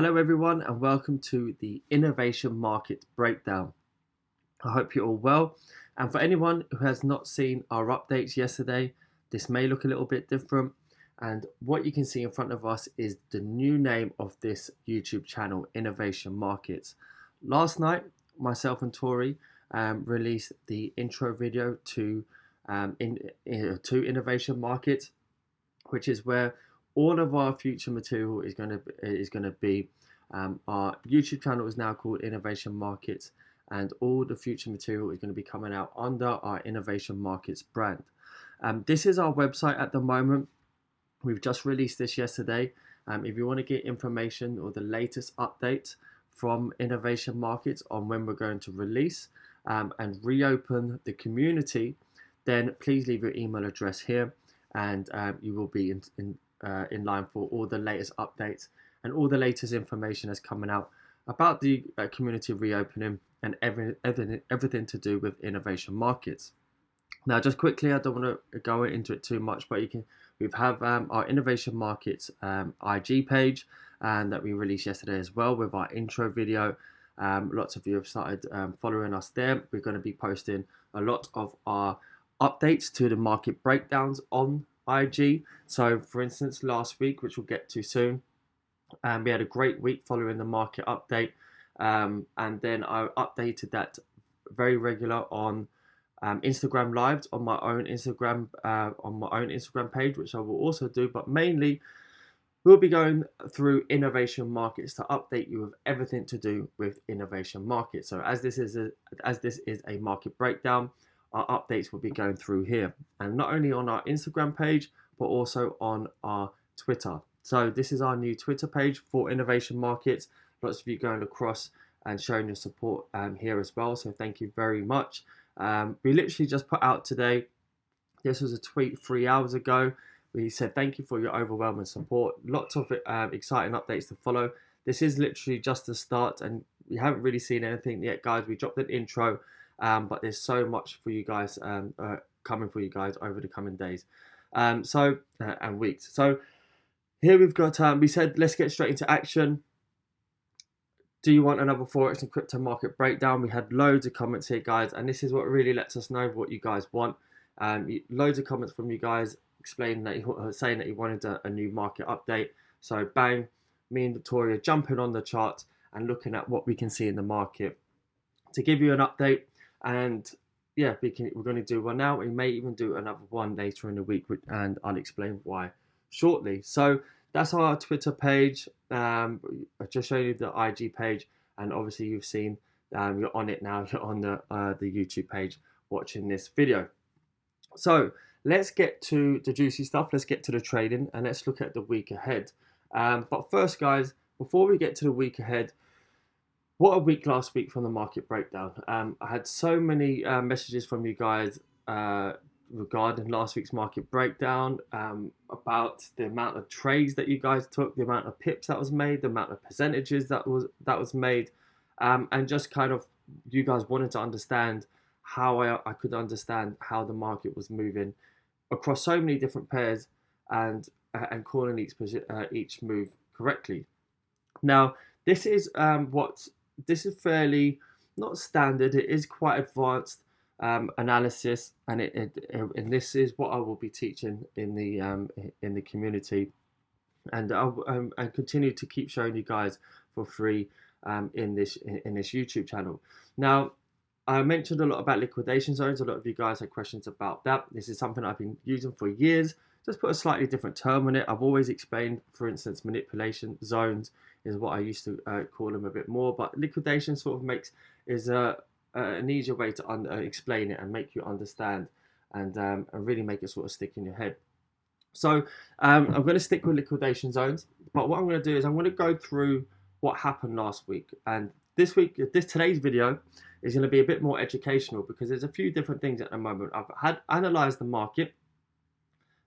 Hello everyone and welcome to the Innovation Market Breakdown. I hope you're all well, and for anyone who has not seen our updates yesterday, this may look a little bit different, and what you can see in front of us is the new name of this YouTube channel, Innovation Markets. Last night, myself and Tori released the intro video to Innovation Markets, which is where all of our future material is going to be. Our YouTube channel is now called Innovation Markets, and all the future material is going to be coming out under our Innovation Markets brand. This is our website at the moment. We've just released this yesterday. If you want to get information or the latest updates from Innovation Markets on when we're going to release and reopen the community, then please leave your email address here, and you will be in line for all the latest updates and all the latest information that's coming out about the community reopening and everything to do with Innovation Markets. Now, just quickly, I don't want to go into it too much, but we have our Innovation Markets IG page that we released yesterday as well with our intro video. Lots of you have started following us there. We're going to be posting a lot of our updates to the market breakdowns on IG. So for instance, last week, which we'll get to soon, we had a great week following the market update, and then I updated that very regular on Instagram lives on my own Instagram page, which I will also do, but mainly we'll be going through Innovation Markets to update you with everything to do with Innovation Markets. So as this is a market breakdown, our updates will be going through here, and not only on our Instagram page but also on our Twitter. So this is our new Twitter page for Innovation Markets. Lots of you going across and showing your support here as well, so thank you very much. We literally just put out today, this was a tweet 3 hours ago. We said thank you for your overwhelming support. Lots of exciting updates to follow. This is literally just the start, and we haven't really seen anything yet, guys. We dropped an intro, but there's so much for you guys coming for you guys over the coming days and weeks. So here we've got, we said let's get straight into action. Do you want another Forex and crypto market breakdown? We had loads of comments here, guys, and this is what really lets us know what you guys want. Loads of comments from you guys explaining that saying that you wanted a new market update. So bang, me and Victoria jumping on the chart and looking at what we can see in the market to give you an update. And yeah, we're going to do one now. We may even do another one later in the week, and I'll explain why shortly. So that's our Twitter page. I just showed you the IG page, and obviously you've seen you're on it now. You're on the YouTube page watching this video. So let's get to the juicy stuff. Let's get to the trading, and let's look at the week ahead. But first, guys, before we get to the week ahead, what a week last week from the market breakdown. I had so many messages from you guys regarding last week's market breakdown, about the amount of trades that you guys took, the amount of pips that was made, the amount of percentages that was made, and just kind of you guys wanted to understand how I could understand how the market was moving across so many different pairs and calling each move correctly. Now this is this is fairly not standard. It is quite advanced analysis, and and this is what I will be teaching in the community, and I'll and continue to keep showing you guys for free in this YouTube channel. Now, I mentioned a lot about liquidation zones. A lot of you guys had questions about that. This is something I've been using for years. Just put a slightly different term on it. I've always explained, for instance, manipulation zones is what I used to call them a bit more, but liquidation sort of is an easier way to explain it and make you understand, and really make it sort of stick in your head. So I'm going to stick with liquidation zones, but what I'm going to do is I'm going to go through what happened last week, and today's video is going to be a bit more educational because there's a few different things at the moment. I've analysed the market.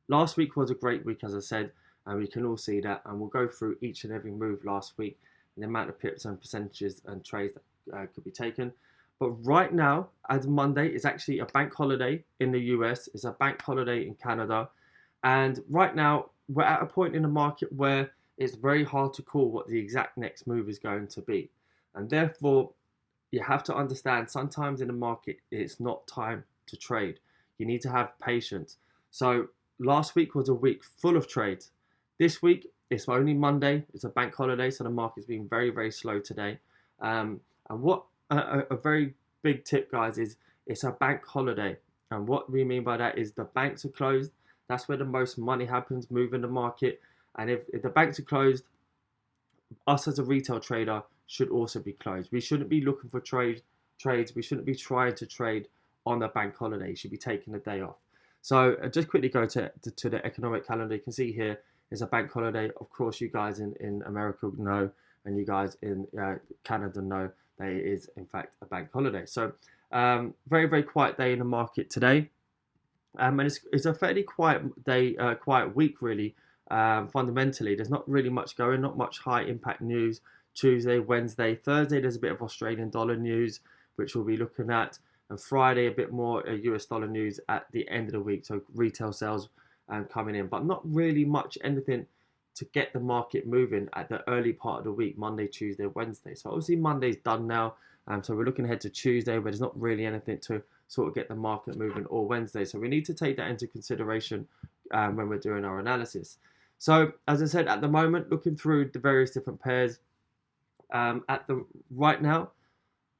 Last week was a great week, as I said, and we can all see that, and we'll go through each and every move last week and the amount of pips and percentages and trades that could be taken. But right now, as Monday is actually a bank holiday in the US, it's a bank holiday in Canada, and right now we're at a point in the market where it's very hard to call what the exact next move is going to be. And therefore, you have to understand sometimes in the market, it's not time to trade. You need to have patience. So last week was a week full of trades. This week, it's only Monday. It's a bank holiday, so the market's been very, very slow today. And what a very big tip, guys, is it's a bank holiday. And what we mean by that is the banks are closed. That's where the most money happens, moving the market. And if the banks are closed, us as a retail trader should also be closed. We shouldn't be looking for trades. We shouldn't be trying to trade on a bank holiday. You should be taking a day off. So just quickly go to the economic calendar. You can see here is a bank holiday. Of course, you guys in America know, and you guys in Canada know that it is in fact a bank holiday. So very, very quiet day in the market today. And it's a fairly quiet day, quiet week really. Fundamentally, there's not really much going, not much high impact news. Tuesday, Wednesday, Thursday, there's a bit of Australian dollar news, which we'll be looking at. And Friday, a bit more US dollar news at the end of the week. So retail sales coming in, but not really much anything to get the market moving at the early part of the week, Monday, Tuesday, Wednesday. So obviously Monday's done now. So we're looking ahead to Tuesday, where there's not really anything to sort of get the market moving, or Wednesday. So we need to take that into consideration when we're doing our analysis. So as I said, at the moment, looking through the various different pairs, right now,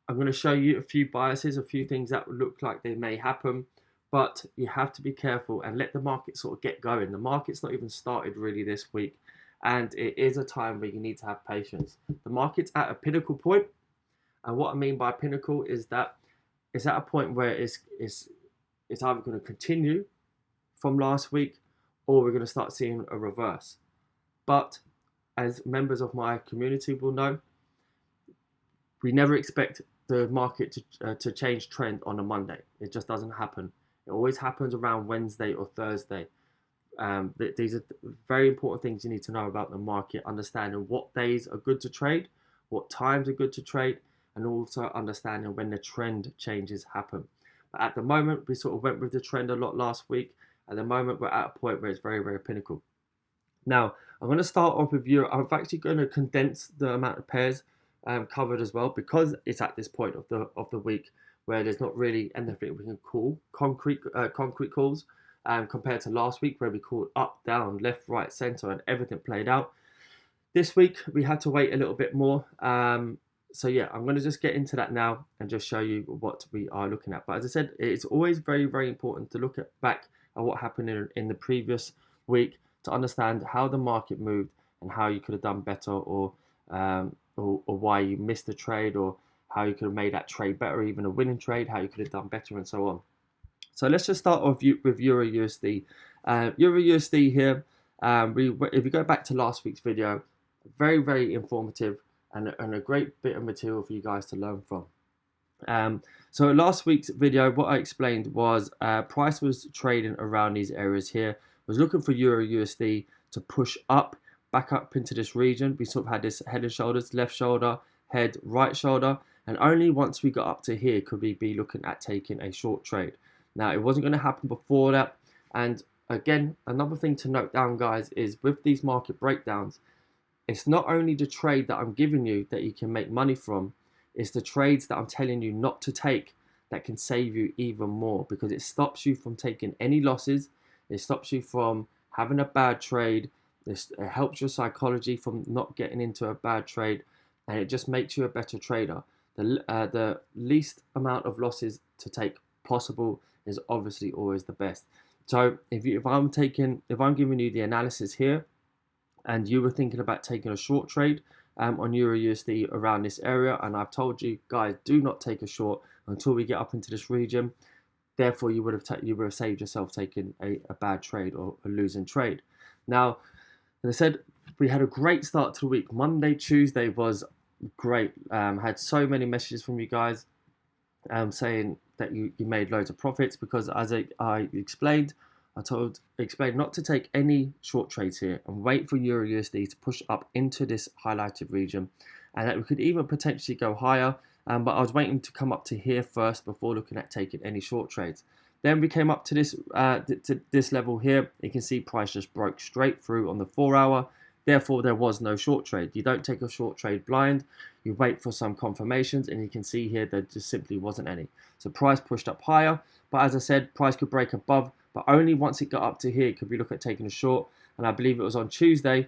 I'm going to show you a few biases, a few things that look like they may happen, but you have to be careful and let the market sort of get going. The market's not even started really this week, and it is a time where you need to have patience. The market's at a pinnacle point, and what I mean by pinnacle is that it's at a point where it's either going to continue from last week, or we're going to start seeing a reverse. But as members of my community will know, we never expect the market to change trend on a Monday. It just doesn't happen. It always happens around Wednesday or Thursday. These are very important things you need to know about the market, understanding what days are good to trade, what times are good to trade, and also understanding when the trend changes happen. But at the moment, we sort of went with the trend a lot last week. At the moment, we're at a point where it's very, very pinnacle. Now, I'm going to start off with Euro. I'm actually going to condense the amount of pairs covered as well, because it's at this point of the week where there's not really anything we can call concrete calls compared to last week, where we called up, down, left, right, center, and everything played out. This week we had to wait a little bit more. So yeah, I'm going to just get into that now and just show you what we are looking at. But as I said, it's always very, very important to look back at what happened in the previous week to understand how the market moved and how you could have done better, or why you missed the trade, or how you could have made that trade better, even a winning trade, how you could have done better, and so on. So let's just start off with Euro USD. Euro USD here, if you go back to last week's video, very, very informative and a great bit of material for you guys to learn from. So last week's video, what I explained was price was trading around these areas here, was looking for Euro USD to push up, back up into this region. We sort of had this head and shoulders, left shoulder, head, right shoulder, and only once we got up to here could we be looking at taking a short trade. Now, it wasn't going to happen before that. And again, another thing to note down, guys, is with these market breakdowns, it's not only the trade that I'm giving you that you can make money from, it's the trades that I'm telling you not to take that can save you even more, because it stops you from taking any losses. It stops you from having a bad trade. It helps your psychology from not getting into a bad trade, and it just makes you a better trader. The least amount of losses to take possible is obviously always the best. So if I'm giving you the analysis here, and you were thinking about taking a short trade on Euro USD around this area, and I've told you guys, do not take a short until we get up into this region. Therefore, you would have saved yourself taking a bad trade or a losing trade. Now, as I said, we had a great start to the week. Monday, Tuesday was great. Had so many messages from you guys saying that you made loads of profits, because as I explained not to take any short trades here and wait for Euro USD to push up into this highlighted region, and that we could even potentially go higher. But I was waiting to come up to here first before looking at taking any short trades. Then we came up to this level here. You can see price just broke straight through on the 4 hour, Therefore, there was no short trade. You don't take a short trade blind. You wait for some confirmations, and you can see here there just simply wasn't any. So price pushed up higher, but as I said, price could break above, but only once it got up to here could we look at taking a short. And I believe it was on Tuesday.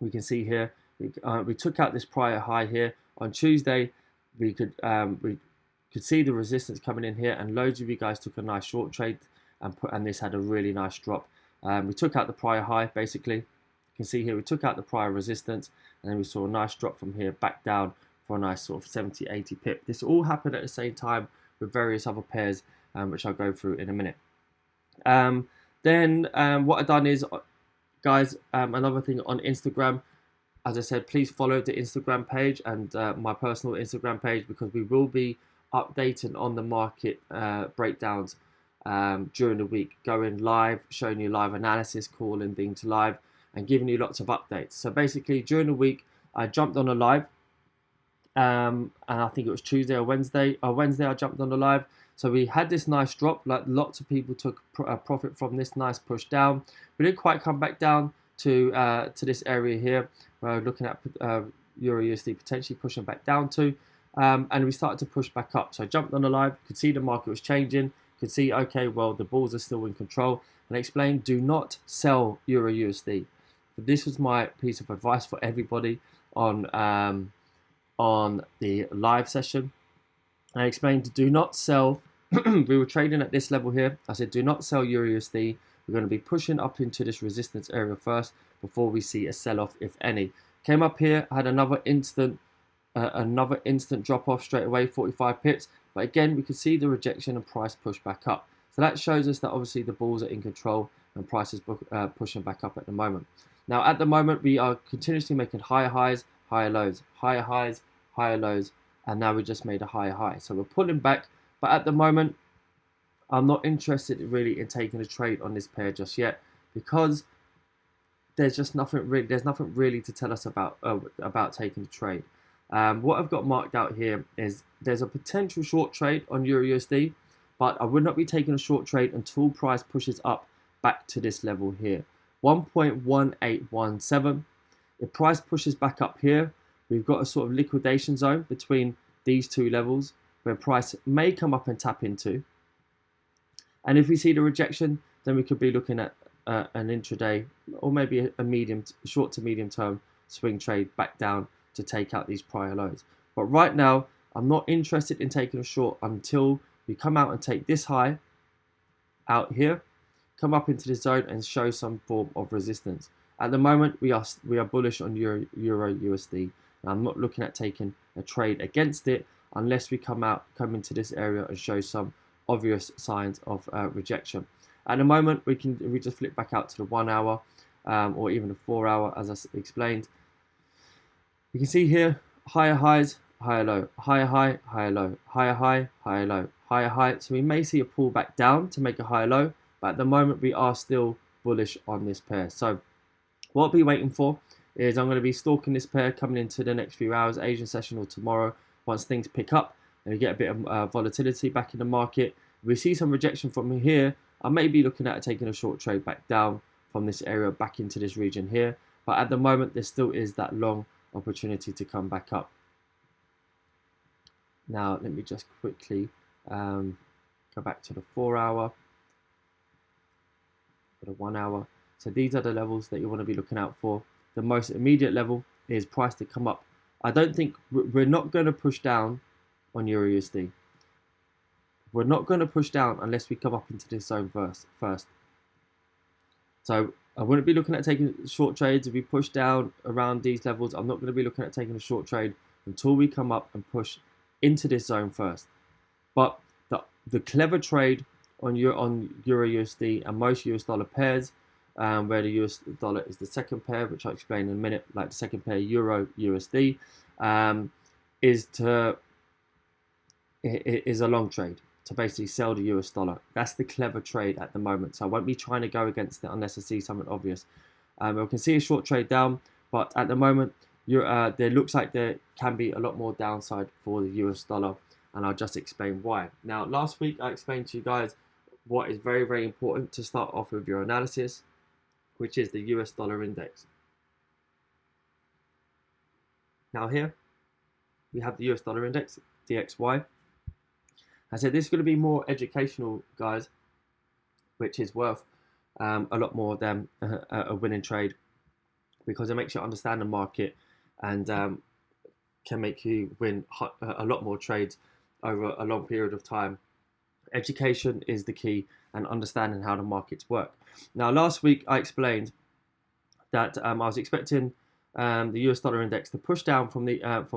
We can see here we took out this prior high here on Tuesday. We could see the resistance coming in here, and loads of you guys took a nice short trade, and this had a really nice drop. We took out the prior high basically. You can see here we took out the prior resistance, and then we saw a nice drop from here back down for a nice sort of 70-80 pip. This all happened at the same time with various other pairs, which I'll go through in a minute. Then what I've done is, guys, another thing on Instagram, as I said, please follow the Instagram page and my personal Instagram page, because we will be updating on the market breakdowns during the week, going live, showing you live analysis, calling things live, and giving you lots of updates. So basically, during the week, I jumped on a live, and I think it was Tuesday or Wednesday. Wednesday, I jumped on the live. So we had this nice drop. Like lots of people took a profit from this nice push down. We didn't quite come back down to this area here. We're looking at Euro USD potentially pushing back down to, and we started to push back up. So I jumped on the live. Could see the market was changing. Could see, okay, well, the bulls are still in control. And I explained, do not sell Euro USD. But this was my piece of advice for everybody on the live session. I explained to do not sell. We were trading at this level here. I said, do not sell Euro USD. We're going to be pushing up into this resistance area first before we see a sell-off, if any. Came up here, had another instant drop off straight away, 45 pips. But again, we could see the rejection and price push back up. So that shows us that obviously the bulls are in control and price is pushing back up at the moment. Now, at the moment, we are continuously making higher highs, higher lows, higher highs, higher lows, and now we just made a higher high. So we're pulling back, but at the moment, I'm not interested really in taking a trade on this pair just yet, because there's just nothing really. There's nothing really to tell us about taking a trade. What I've got marked out here is there's a potential short trade on Euro USD, but I would not be taking a short trade until price pushes up back to this level here, 1.1817. If price pushes back up here, we've got a sort of liquidation zone between these two levels where price may come up and tap into. And if we see the rejection, then we could be looking at an intraday or maybe a short to medium term swing trade back down to take out these prior lows. But right now, I'm not interested in taking a short until we come out and take this high out here, come up into this zone and show some form of resistance. At the moment, we are bullish on Euro USD. And I'm not looking at taking a trade against it unless we come into this area and show some obvious signs of rejection. At the moment, we just flip back out to the 1 hour or even the 4 hour, as I explained. You can see here higher highs, higher low, higher high, higher low, higher high, higher low, higher high. So we may see a pullback down to make a higher low, but at the moment we are still bullish on this pair. So what I'll be waiting for is I'm going to be stalking this pair coming into the next few hours, Asian session or tomorrow, once things pick up and we get a bit of volatility back in the market. If we see some rejection from here, I may be looking at taking a short trade back down from this area back into this region here. But at the moment, there still is that long opportunity to come back up. Now, let me just quickly go back to the 4 hour, for the 1 hour. So these are the levels that you want to be looking out for. The most immediate level is price to come up. I don't think we're not going to push down on Euro USD. We're not going to push down unless we come up into this zone first. So I wouldn't be looking at taking short trades. If we push down around these levels, I'm not going to be looking at taking a short trade until we come up and push into this zone first. But the clever trade on Euro USD and most US dollar pairs, where the US dollar is the second pair, which I'll explain in a minute, like the second pair Euro USD, is a long trade to basically sell the US dollar. That's the clever trade at the moment. So I won't be trying to go against it unless I see something obvious. We can see a short trade down, but at the moment, there looks like there can be a lot more downside for the US dollar, and I'll just explain why. Now, last week I explained to you guys what is very, very important to start off with your analysis, which is the US dollar index. Now here we have the US dollar index, DXY. I said this is going to be more educational, guys, which is worth a lot more than a winning trade, because it makes you understand the market and can make you win a lot more trades over a long period of time. Education is the key, and understanding how the markets work. Now, last week I explained that I was expecting the US dollar index to push down from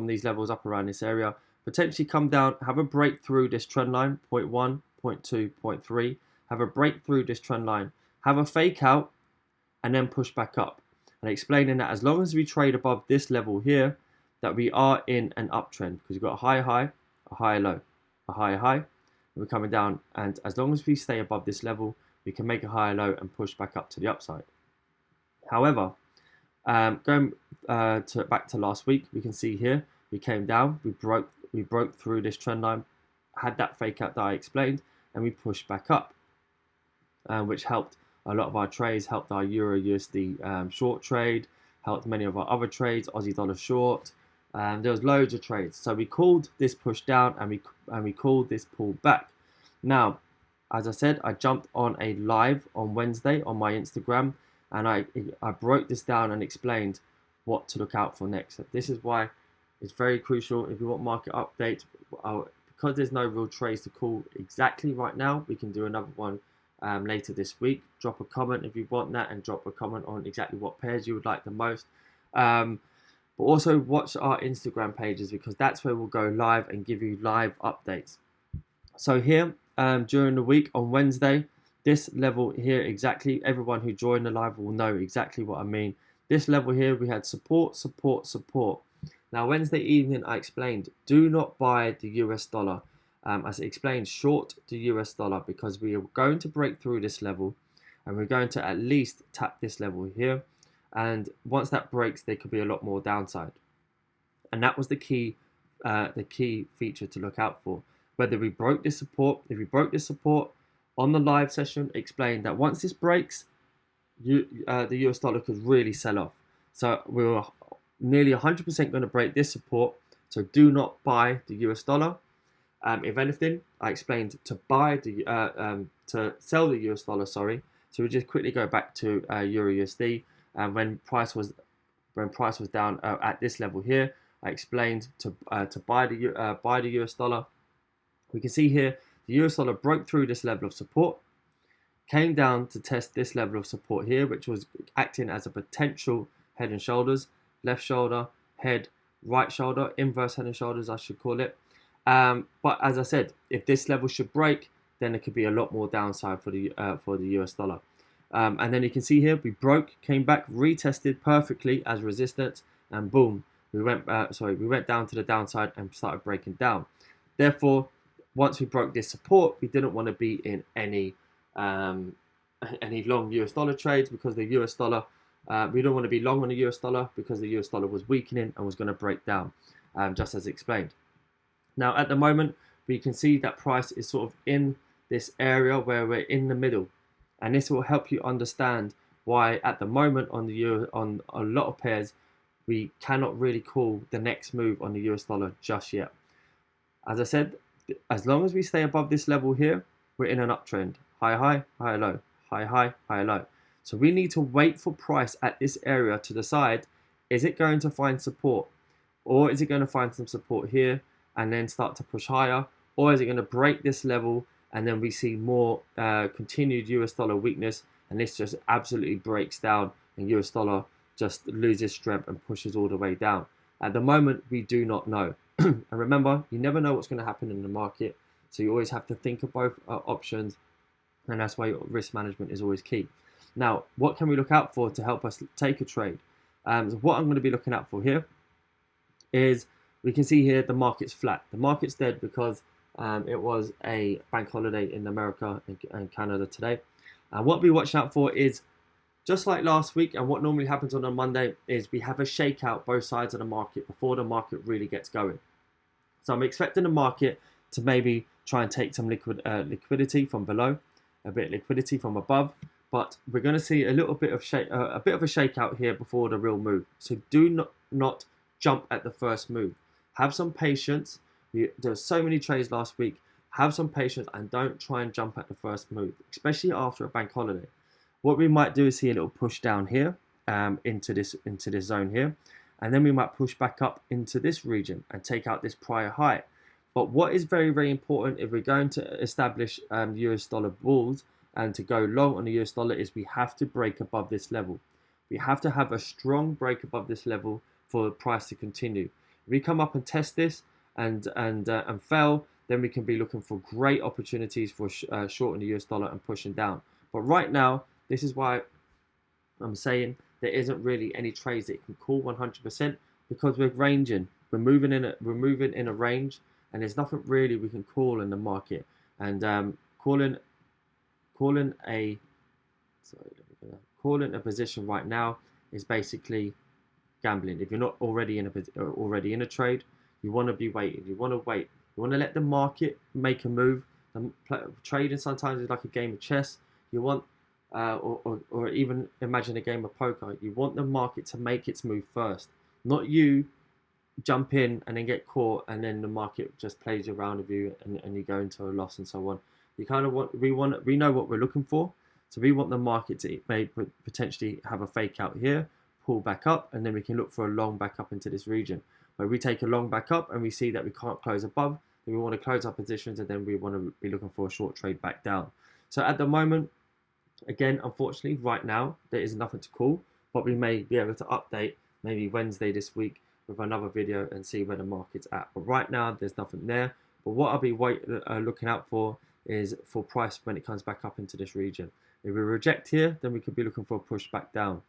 these levels up around this area, potentially come down, have a break through this trend line, 0.1, 0.2, 0.3, have a break through this trend line, have a fake out, and then push back up. And explaining that as long as we trade above this level here, that we are in an uptrend, because we've got a high high, a high low, a high high, and we're coming down. And as long as we stay above this level, we can make a higher low and push back up to the upside. However, going back to last week, we can see here we came down, we broke through this trend line, had that fake out that I explained, and we pushed back up, which helped a lot of our trades, helped our Euro USD short trade, helped many of our other trades, Aussie dollar short. There was loads of trades. So we called this push down, and we called this pull back. Now, as I said, I jumped on a live on Wednesday on my Instagram, and I broke this down and explained what to look out for next. So this is why it's very crucial if you want market updates. Because there's no real trades to call exactly right now, we can do another one later this week. Drop a comment if you want that, and drop a comment on exactly what pairs you would like the most. But also watch our Instagram pages, because that's where we'll go live and give you live updates. So here, during the week on Wednesday, this level here exactly, everyone who joined the live will know exactly what I mean. This level here, we had support, support, support. Now, Wednesday evening, I explained, do not buy the US dollar. As I explained, short the US dollar, because we are going to break through this level, and we're going to at least tap this level here. And once that breaks, there could be a lot more downside. And that was the key feature to look out for. Whether we broke this support, if we broke this support on the live session, explained that once this breaks, the US dollar could really sell off. So we were nearly 100% going to break this support. So do not buy the US dollar. If anything, I explained to buy to sell the US dollar. Sorry. So we just quickly go back to Euro USD. When price was down at this level here, I explained to buy the US dollar. We can see here the US dollar broke through this level of support, came down to test this level of support here, which was acting as a potential head and shoulders, left shoulder, head, right shoulder, inverse head and shoulders, I should call it. But as I said, if this level should break, then it could be a lot more downside for the US dollar. And then you can see here we broke, came back, retested perfectly as resistance, and boom, we went down to the downside and started breaking down. Therefore, once we broke this support, we didn't want to be in any long US dollar trades, because the US dollar, we don't want to be long on the US dollar because the US dollar was weakening and was going to break down, just as explained. Now, at the moment, we can see that price is sort of in this area where we're in the middle. And this will help you understand why at the moment on a lot of pairs, we cannot really call the next move on the US dollar just yet. As I said, as long as we stay above this level here, we're in an uptrend. High, high, high, low, high, high, high, low. So we need to wait for price at this area to decide, is it going to find support? Or is it going to find some support here and then start to push higher? Or is it going to break this level and then we see more continued US dollar weakness, and this just absolutely breaks down and US dollar just loses strength and pushes all the way down? At the moment, we do not know. And remember, you never know what's going to happen in the market, so you always have to think of both options, and that's why risk management is always key. Now, what can we look out for to help us take a trade? So what I'm going to be looking out for here is, we can see here the market's flat. The market's dead because it was a bank holiday in America and Canada today. And what we watch out for is, just like last week, and what normally happens on a Monday, is we have a shakeout both sides of the market before the market really gets going. So I'm expecting the market to maybe try and take some liquidity from below, a bit of liquidity from above, but we're going to see a little bit of a shakeout here before the real move. So do not jump at the first move. Have some patience. There were so many trades last week. Have some patience and don't try and jump at the first move, especially after a bank holiday. What we might do is see a little push down here into this zone here, and then we might push back up into this region and take out this prior high. But what is very, very important if we're going to establish US dollar bulls and to go long on the US dollar is we have to break above this level. We have to have a strong break above this level for the price to continue. If we come up and test this and fail, then we can be looking for great opportunities for shorting the US dollar and pushing down. But right now, this is why I'm saying there isn't really any trades that you can call 100% because we're ranging. We're moving in a range, and there's nothing really we can call in the market. And calling a position right now is basically gambling. If you're not already in a trade, you want to be waiting. You want to wait. You want to let the market make a move. Trading sometimes is like a game of chess. You want, or even imagine a game of poker. You want the market to make its move first, not you jump in and then get caught, and then the market just plays around with you, and you go into a loss and so on. You kind of we know what we're looking for, so we want the market to potentially have a fake out here, pull back up, and then we can look for a long back up into this region. Where we take a long back up and we see that we can't close above, then we want to close our positions, and then we want to be looking for a short trade back down. So at the moment, again, unfortunately, right now, there is nothing to call, but we may be able to update maybe Wednesday this week with another video and see where the market's at. But right now, there's nothing there. But what I'll be looking out for is for price when it comes back up into this region. If we reject here, then we could be looking for a push back down,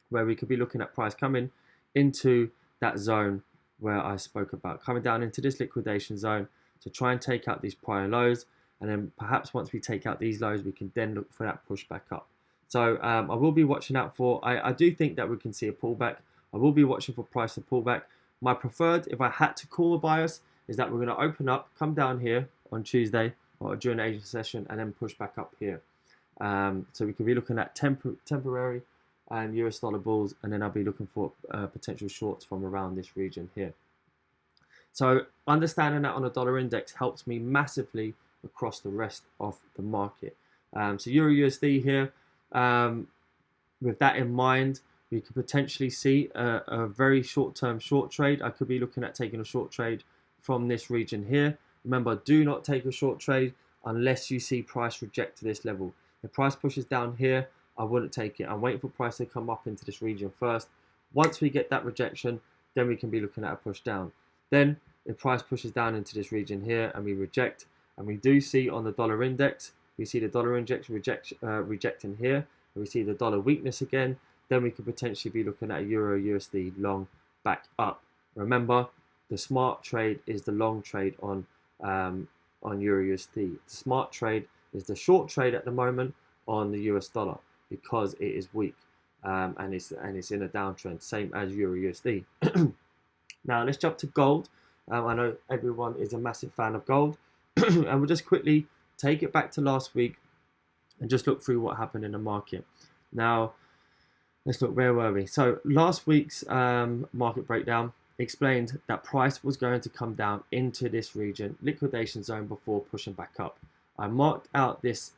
where we could be looking at price coming into that zone where I spoke about, coming down into this liquidation zone to try and take out these prior lows. And then perhaps once we take out these lows, we can then look for that push back up. So I will be watching out for, I do think that we can see a pullback. I will be watching for price to pullback. My preferred, if I had to call a bias, is that we're going to open up, come down here on Tuesday or during the Asian session, and then push back up here. So we could be looking at temporary and US dollar bulls, and then I'll be looking for potential shorts from around this region here. So understanding that on a dollar index helps me massively across the rest of the market. So Euro USD here, with that in mind, we could potentially see a very short-term short trade. I could be looking at taking a short trade from this region here. Remember, do not take a short trade unless you see price reject to this level. If price pushes down here, I wouldn't take it. I'm waiting for price to come up into this region first. Once we get that rejection, then we can be looking at a push down. Then if price pushes down into this region here and we reject, and we do see on the dollar index, we see the dollar index rejecting here, and we see the dollar weakness again, then we could potentially be looking at a Euro USD long back up. Remember, the smart trade is the long trade on Euro USD. The smart trade is the short trade at the moment on the US dollar because it is weak and it's in a downtrend, same as Euro USD. Now let's jump to gold. I know everyone is a massive fan of gold, and we'll just quickly take it back to last week and just look through what happened in the market. Now, let's look, where were we? So last week's market breakdown explained that price was going to come down into this region, liquidation zone, before pushing back up. I marked out this,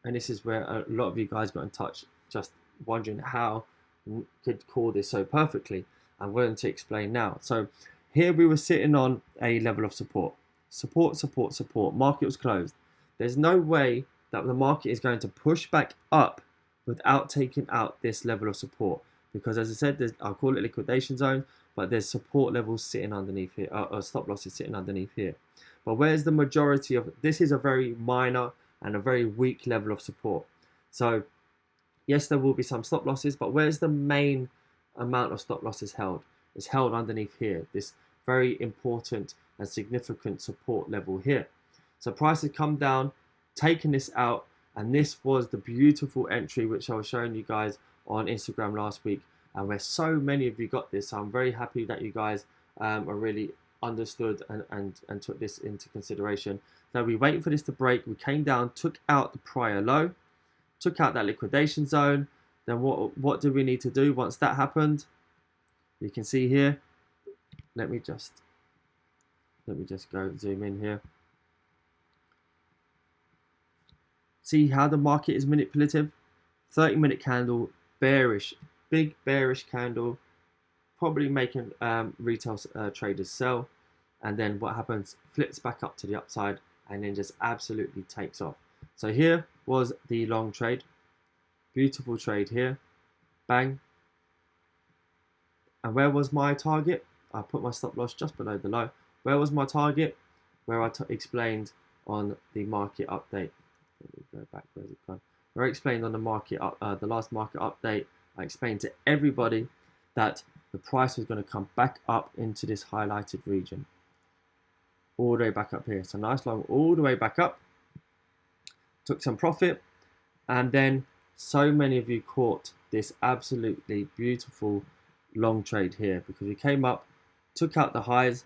and this is where a lot of you guys got in touch, just wondering how I could call this so perfectly. I'm willing to explain now. So here we were sitting on a level of support. Support. Market was closed. There's no way that the market is going to push back up without taking out this level of support, because as I said, I'll call it liquidation zone, but there's support levels sitting underneath here, or stop losses sitting underneath here. But where's the majority of this? Is a very minor and a very weak level of support. So yes, there will be some stop losses, but where's the main amount of stop losses held? It's held underneath here, this very important and significant support level here. So price has come down, taken this out, and this was the beautiful entry which I was showing you guys on Instagram last week, and where so many of you got this. So I'm very happy that you guys are really understood and took this into consideration. So we waited for this to break, we came down, took out the prior low, took out that liquidation zone. Then what do we need to do once that happened? You can see here, let me just go zoom in here. See how the market is manipulative? 30-minute candle, bearish, big bearish candle, probably making retail traders sell. And then what happens? Flips back up to the upside and then just absolutely takes off. So here was the long trade. Beautiful trade here. Bang. And where was my target? I put my stop loss just below the low. Where was my target? Where I explained on the market update. Let me go back. Where's it gone? Where I explained on the market the last market update, I explained to everybody that the price was going to come back up into this highlighted region. All the way back up here. So nice long all the way back up. Took some profit. And then so many of you caught this absolutely beautiful long trade here, because we came up, took out the highs,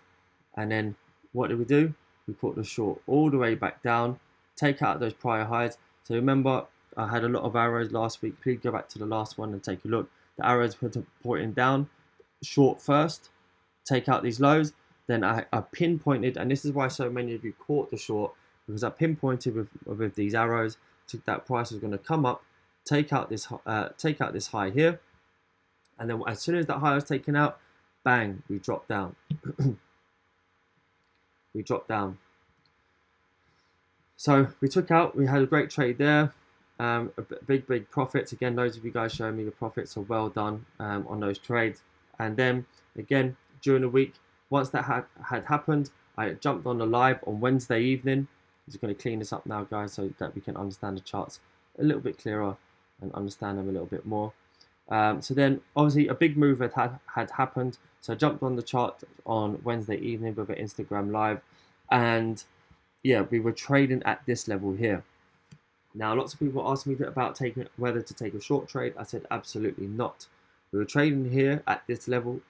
and then what did we do? We caught the short all the way back down, take out those prior highs. So remember, I had a lot of arrows last week. Please go back to the last one and take a look. The arrows were pointing down, short first, take out these lows. Then I pinpointed, and this is why so many of you caught the short, because I pinpointed with these arrows that price was going to come up, take out this high here, and then as soon as that high was taken out, bang, we dropped down. We dropped down. So we took out, we had a great trade there, big profits. Again, those of you guys showing me the profits, are well done on those trades. And then again, during the week, once that had happened, I jumped on the live on Wednesday evening. I'm just going to clean this up now, guys, so that we can understand the charts a little bit clearer and understand them a little bit more. So then, obviously, a big move had happened. So I jumped on the chart on Wednesday evening with an Instagram live, and yeah, we were trading at this level here. Now, lots of people asked me about whether to take a short trade. I said absolutely not. We were trading here at this level,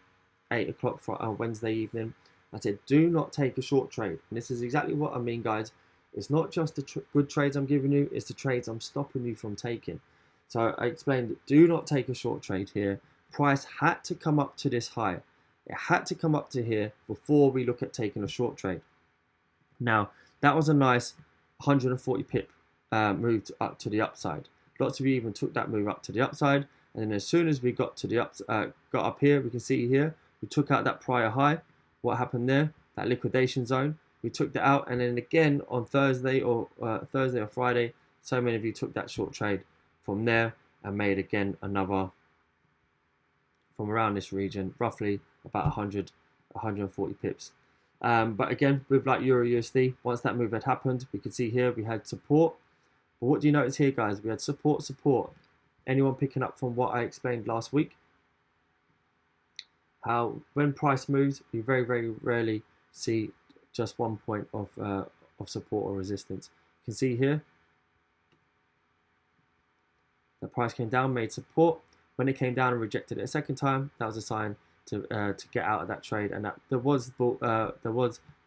8 o'clock for Wednesday evening. I said, do not take a short trade. And this is exactly what I mean, guys. It's not just the good trades I'm giving you, it's the trades I'm stopping you from taking. So I explained that do not take a short trade here. Price had to come up to this high. It had to come up to here before we look at taking a short trade. Now, that was a nice 140 pip move up to the upside. Lots of you even took that move up to the upside. And then as soon as we got to the got up here, we can see here, we took out that prior high. What happened there? That liquidation zone. We took that out, and then again on Thursday or Friday, so many of you took that short trade from there and made again another from around this region, roughly about 140 pips. But again, with like Euro USD, once that move had happened, we could see here we had support. But what do you notice here, guys? We had support. Anyone picking up from what I explained last week? How when price moves, we very rarely see just one point of support or resistance. You can see here, the price came down, made support. When it came down and rejected it a second time, that was a sign to get out of that trade, and that there was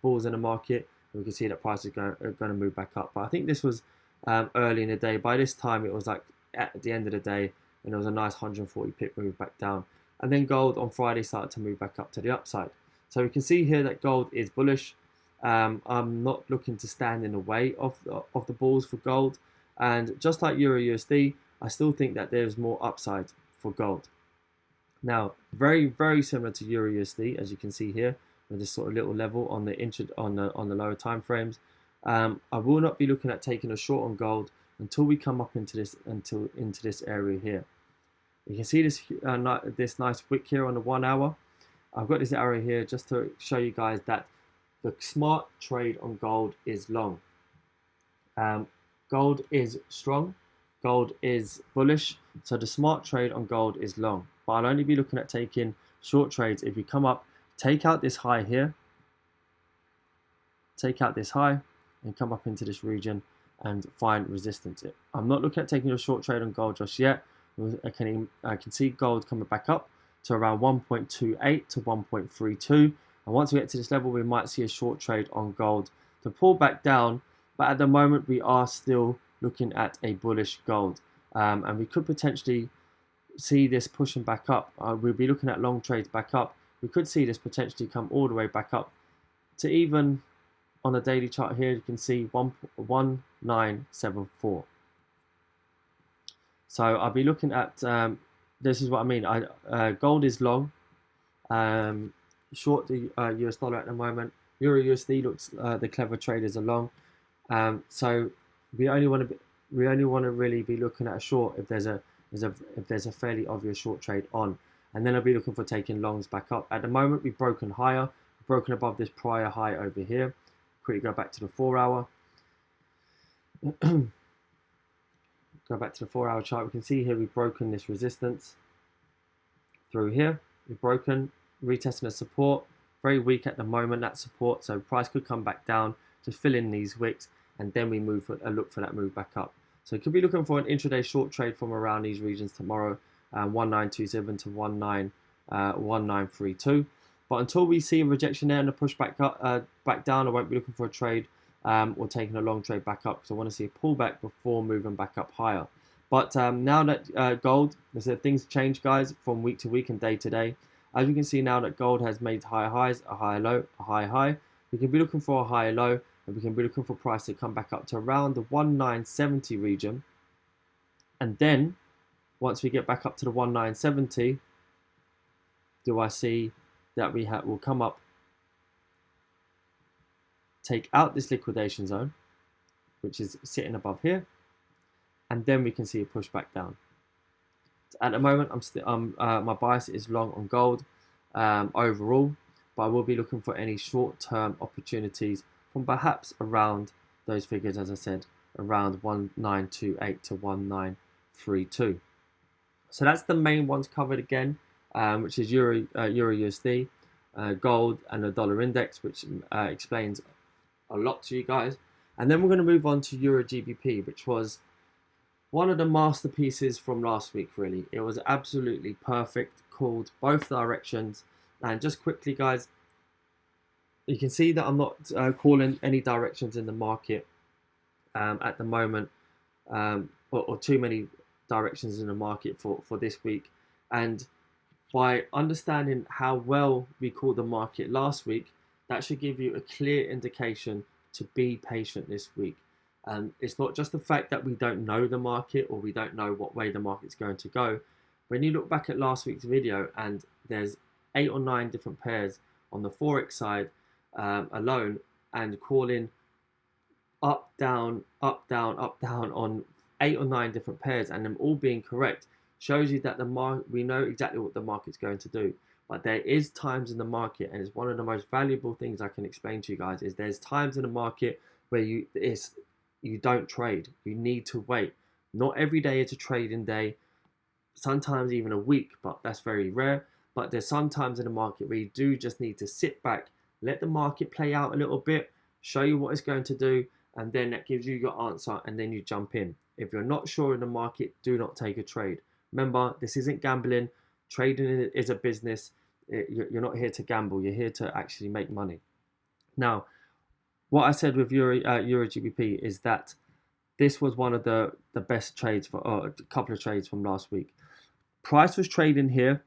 bulls in the market. We can see that price is going to move back up. But I think this was early in the day. By this time, it was like at the end of the day, and there was a nice 140 pip move back down. And then gold on Friday started to move back up to the upside. So we can see here that gold is bullish. I'm not looking to stand in the way of the bulls for gold. And just like Euro USD, I still think that there's more upside for gold. Now, very similar to Euro USD, as you can see here, with this sort of little level on the lower time frames. I will not be looking at taking a short on gold until we come up into this area here. You can see this nice wick here on the 1 hour. I've got this arrow here just to show you guys that the smart trade on gold is long. Gold is strong. Gold is bullish. So the smart trade on gold is long. But I'll only be looking at taking short trades if we come up, take out this high here, take out this high, and come up into this region and find resistance. I'm not looking at taking a short trade on gold just yet. I can see gold coming back up to around 1.28 to 1.32. And once we get to this level, we might see a short trade on gold to pull back down. But at the moment, we are still looking at a bullish gold. And we could potentially see this pushing back up. We'll be looking at long trades back up we could see this potentially come all the way back up to even on a daily chart here. You can see 1974. So I'll be looking at this is what I mean. Gold is long, short the US dollar at the moment. Euro USD looks the clever traders are long. So we only want to really be looking at a short if there's a fairly obvious short trade on, and then I'll be looking for taking longs back up. At the moment, we've broken higher, broken above this prior high over here. Quickly go back to the 4 hour. Go back to the 4 hour chart. We can see here we've broken this resistance through here. We've broken, retesting the support. Very weak at the moment, that support. So price could come back down to fill in these wicks, and then we look for that move back up. So could be looking for an intraday short trade from around these regions tomorrow, 1927 to 1932. But until we see a rejection there and a push back up, back down, I won't be looking for a trade or taking a long trade back up, because I want to see a pullback before moving back up higher. But now that gold, things change, guys, from week to week and day to day. As you can see now that gold has made higher highs, a higher low, a higher high. We can be looking for a higher low, and we can be looking for price to come back up to around the 1970 region. And then once we get back up to the 1970, do I see that will come up, take out this liquidation zone, which is sitting above here, and then we can see a push back down. At the moment, my bias is long on gold overall, but I will be looking for any short-term opportunities from perhaps around those figures, as I said, around 1928 to 1932. So that's the main ones covered again, which is Euro USD, gold, and the dollar index, which explains a lot to you guys. And then we're going to move on to Euro GBP, which was one of the masterpieces from last week, really. It was absolutely perfect, called both directions. And just quickly, guys, you can see that I'm not calling any directions in the market at the moment, or too many directions in the market for this week. And by understanding how well we called the market last week, that should give you a clear indication to be patient this week. It's not just the fact that we don't know the market or we don't know what way the market's going to go. When you look back at last week's video, and there's 8 or 9 different pairs on the Forex side alone, and calling up, down, up, down, up, down on 8 or 9 different pairs, and them all being correct, shows you that we know exactly what the market's going to do. But there is times in the market, and it's one of the most valuable things I can explain to you guys, is there's times in the market where you don't trade. You need to wait. Not every day is a trading day, sometimes even a week, but that's very rare. But there's some times in the market where you do just need to sit back, let the market play out a little bit, show you what it's going to do, and then that gives you your answer, and then you jump in. If you're not sure in the market, do not take a trade. Remember, this isn't gambling. Trading is a business. You're not here to gamble. You're here to actually make money. Now, what I said with Euro GBP is that this was one of the best trades a couple of trades from last week. Price was trading here.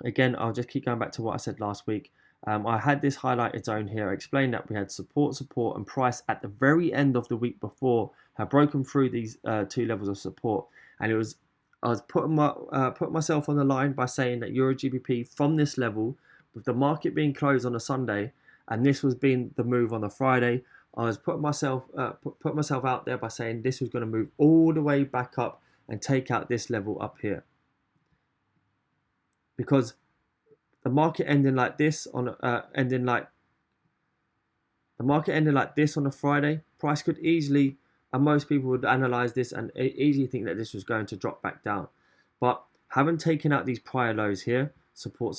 Again, I'll just keep going back to what I said last week. I had this highlighted zone here. I explained that we had support, and price at the very end of the week before had broken through these 2 levels of support, and I was putting myself on the line by saying that Euro GBP from this level, with the market being closed on a Sunday, and this was being the move on a Friday, I was putting myself out there by saying this was going to move all the way back up and take out this level up here. Because the market ending like this on a Friday, price could easily, and most people would analyze this and easily think that this was going to drop back down. But having taken out these prior lows here, support,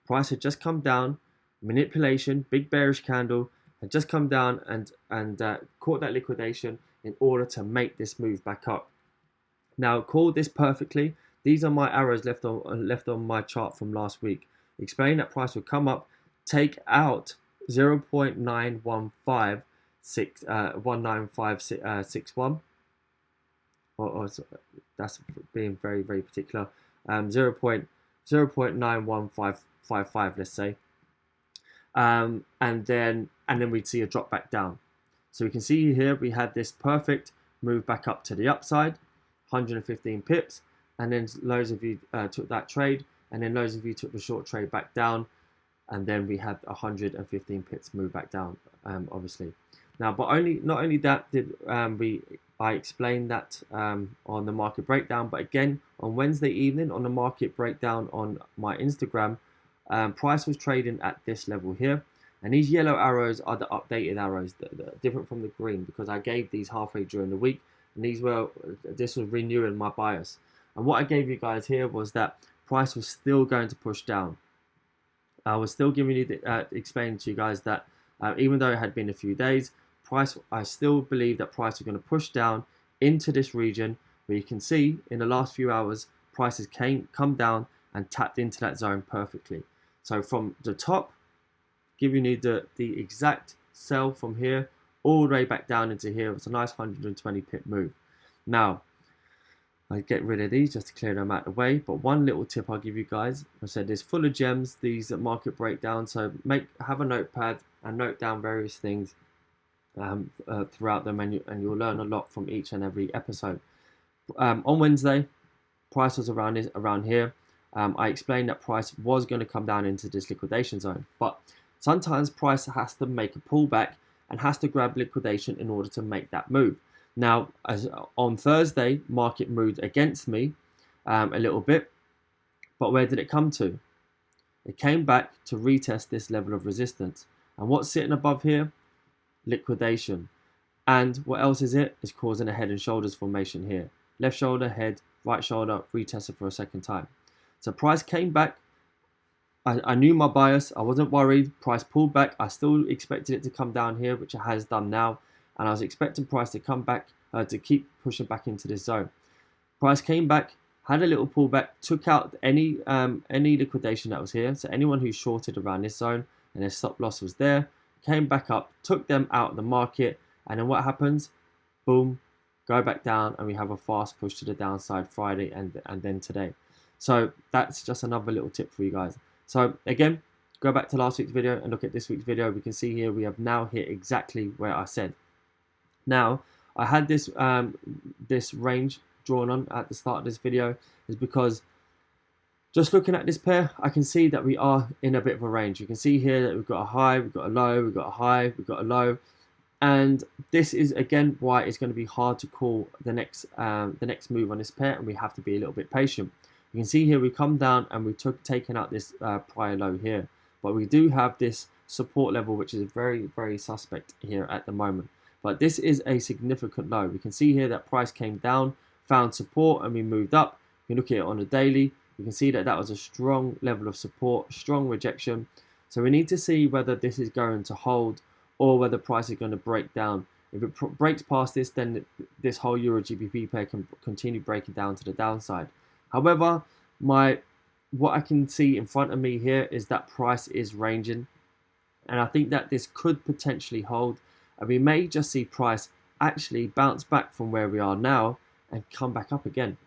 price had just come down, manipulation, big bearish candle, had just come down and caught that liquidation in order to make this move back up. Now, called this perfectly. These are my arrows left on my chart from last week. Explain that price would come up, take out 0.91561, or that's being very, very particular. 0.915 0.55, let's say, and then we'd see a drop back down. So we can see here we had this perfect move back up to the upside, 115 pips, and then loads of you took that trade, and then loads of you took the short trade back down, and then we had 115 pips move back down, obviously. Now, but not only that did I explained that on the market breakdown, but again on Wednesday evening on the market breakdown on my Instagram, price was trading at this level here, and these yellow arrows are the updated arrows that are different from the green, because I gave these halfway during the week, and this was renewing my bias. And what I gave you guys here was that price was still going to push down. I was still giving you explaining to you guys that even though it had been a few days, I still believe that price was going to push down into this region, where you can see in the last few hours prices come down and tapped into that zone perfectly. So from the top, giving you the exact sell from here all the way back down into here. It's a nice 120 pip move. Now I get rid of these just to clear them out of the way, but one little tip I'll give you guys. I said there's full of gems, these market breakdowns, so have a notepad and note down various things throughout them, and you'll learn a lot from each and every episode. On Wednesday, price was around here. I explained that price was going to come down into this liquidation zone, but sometimes price has to make a pullback and has to grab liquidation in order to make that move. Now, on Thursday, market moved against me a little bit, but where did it come to? It came back to retest this level of resistance. And what's sitting above here? Liquidation. And what else is it? It's causing a head and shoulders formation here. Left shoulder, head, right shoulder, retested for a second time. So price came back. I knew my bias. I wasn't worried. Price pulled back. I still expected it to come down here, which it has done now. And I was expecting price to come back, to keep pushing back into this zone. Price came back, had a little pullback, took out any liquidation that was here. So anyone who shorted around this zone and their stop loss was there, came back up, took them out of the market. And then what happens? Boom, go back down, and we have a fast push to the downside Friday and then today. So that's just another little tip for you guys. So again, go back to last week's video and look at this week's video. We can see here we have now hit exactly where I said. Now, I had this this range drawn on at the start of this video is because just looking at this pair, I can see that we are in a bit of a range. You can see here that we've got a high, we've got a low, we've got a high, we've got a low. And this is, again, why it's going to be hard to call the next move on this pair, and we have to be a little bit patient. You can see here we've come down and we've taken out this prior low here. But we do have this support level, which is very, very suspect here at the moment. But this is a significant low. We can see here that price came down, found support, and we moved up. You look at it on the daily, you can see that that was a strong level of support, strong rejection. So we need to see whether this is going to hold or whether price is going to break down. If it breaks past this, then this whole Euro GBP pair can continue breaking down to the downside. However, what I can see in front of me here is that price is ranging, and I think that this could potentially hold, and we may just see price actually bounce back from where we are now and come back up again.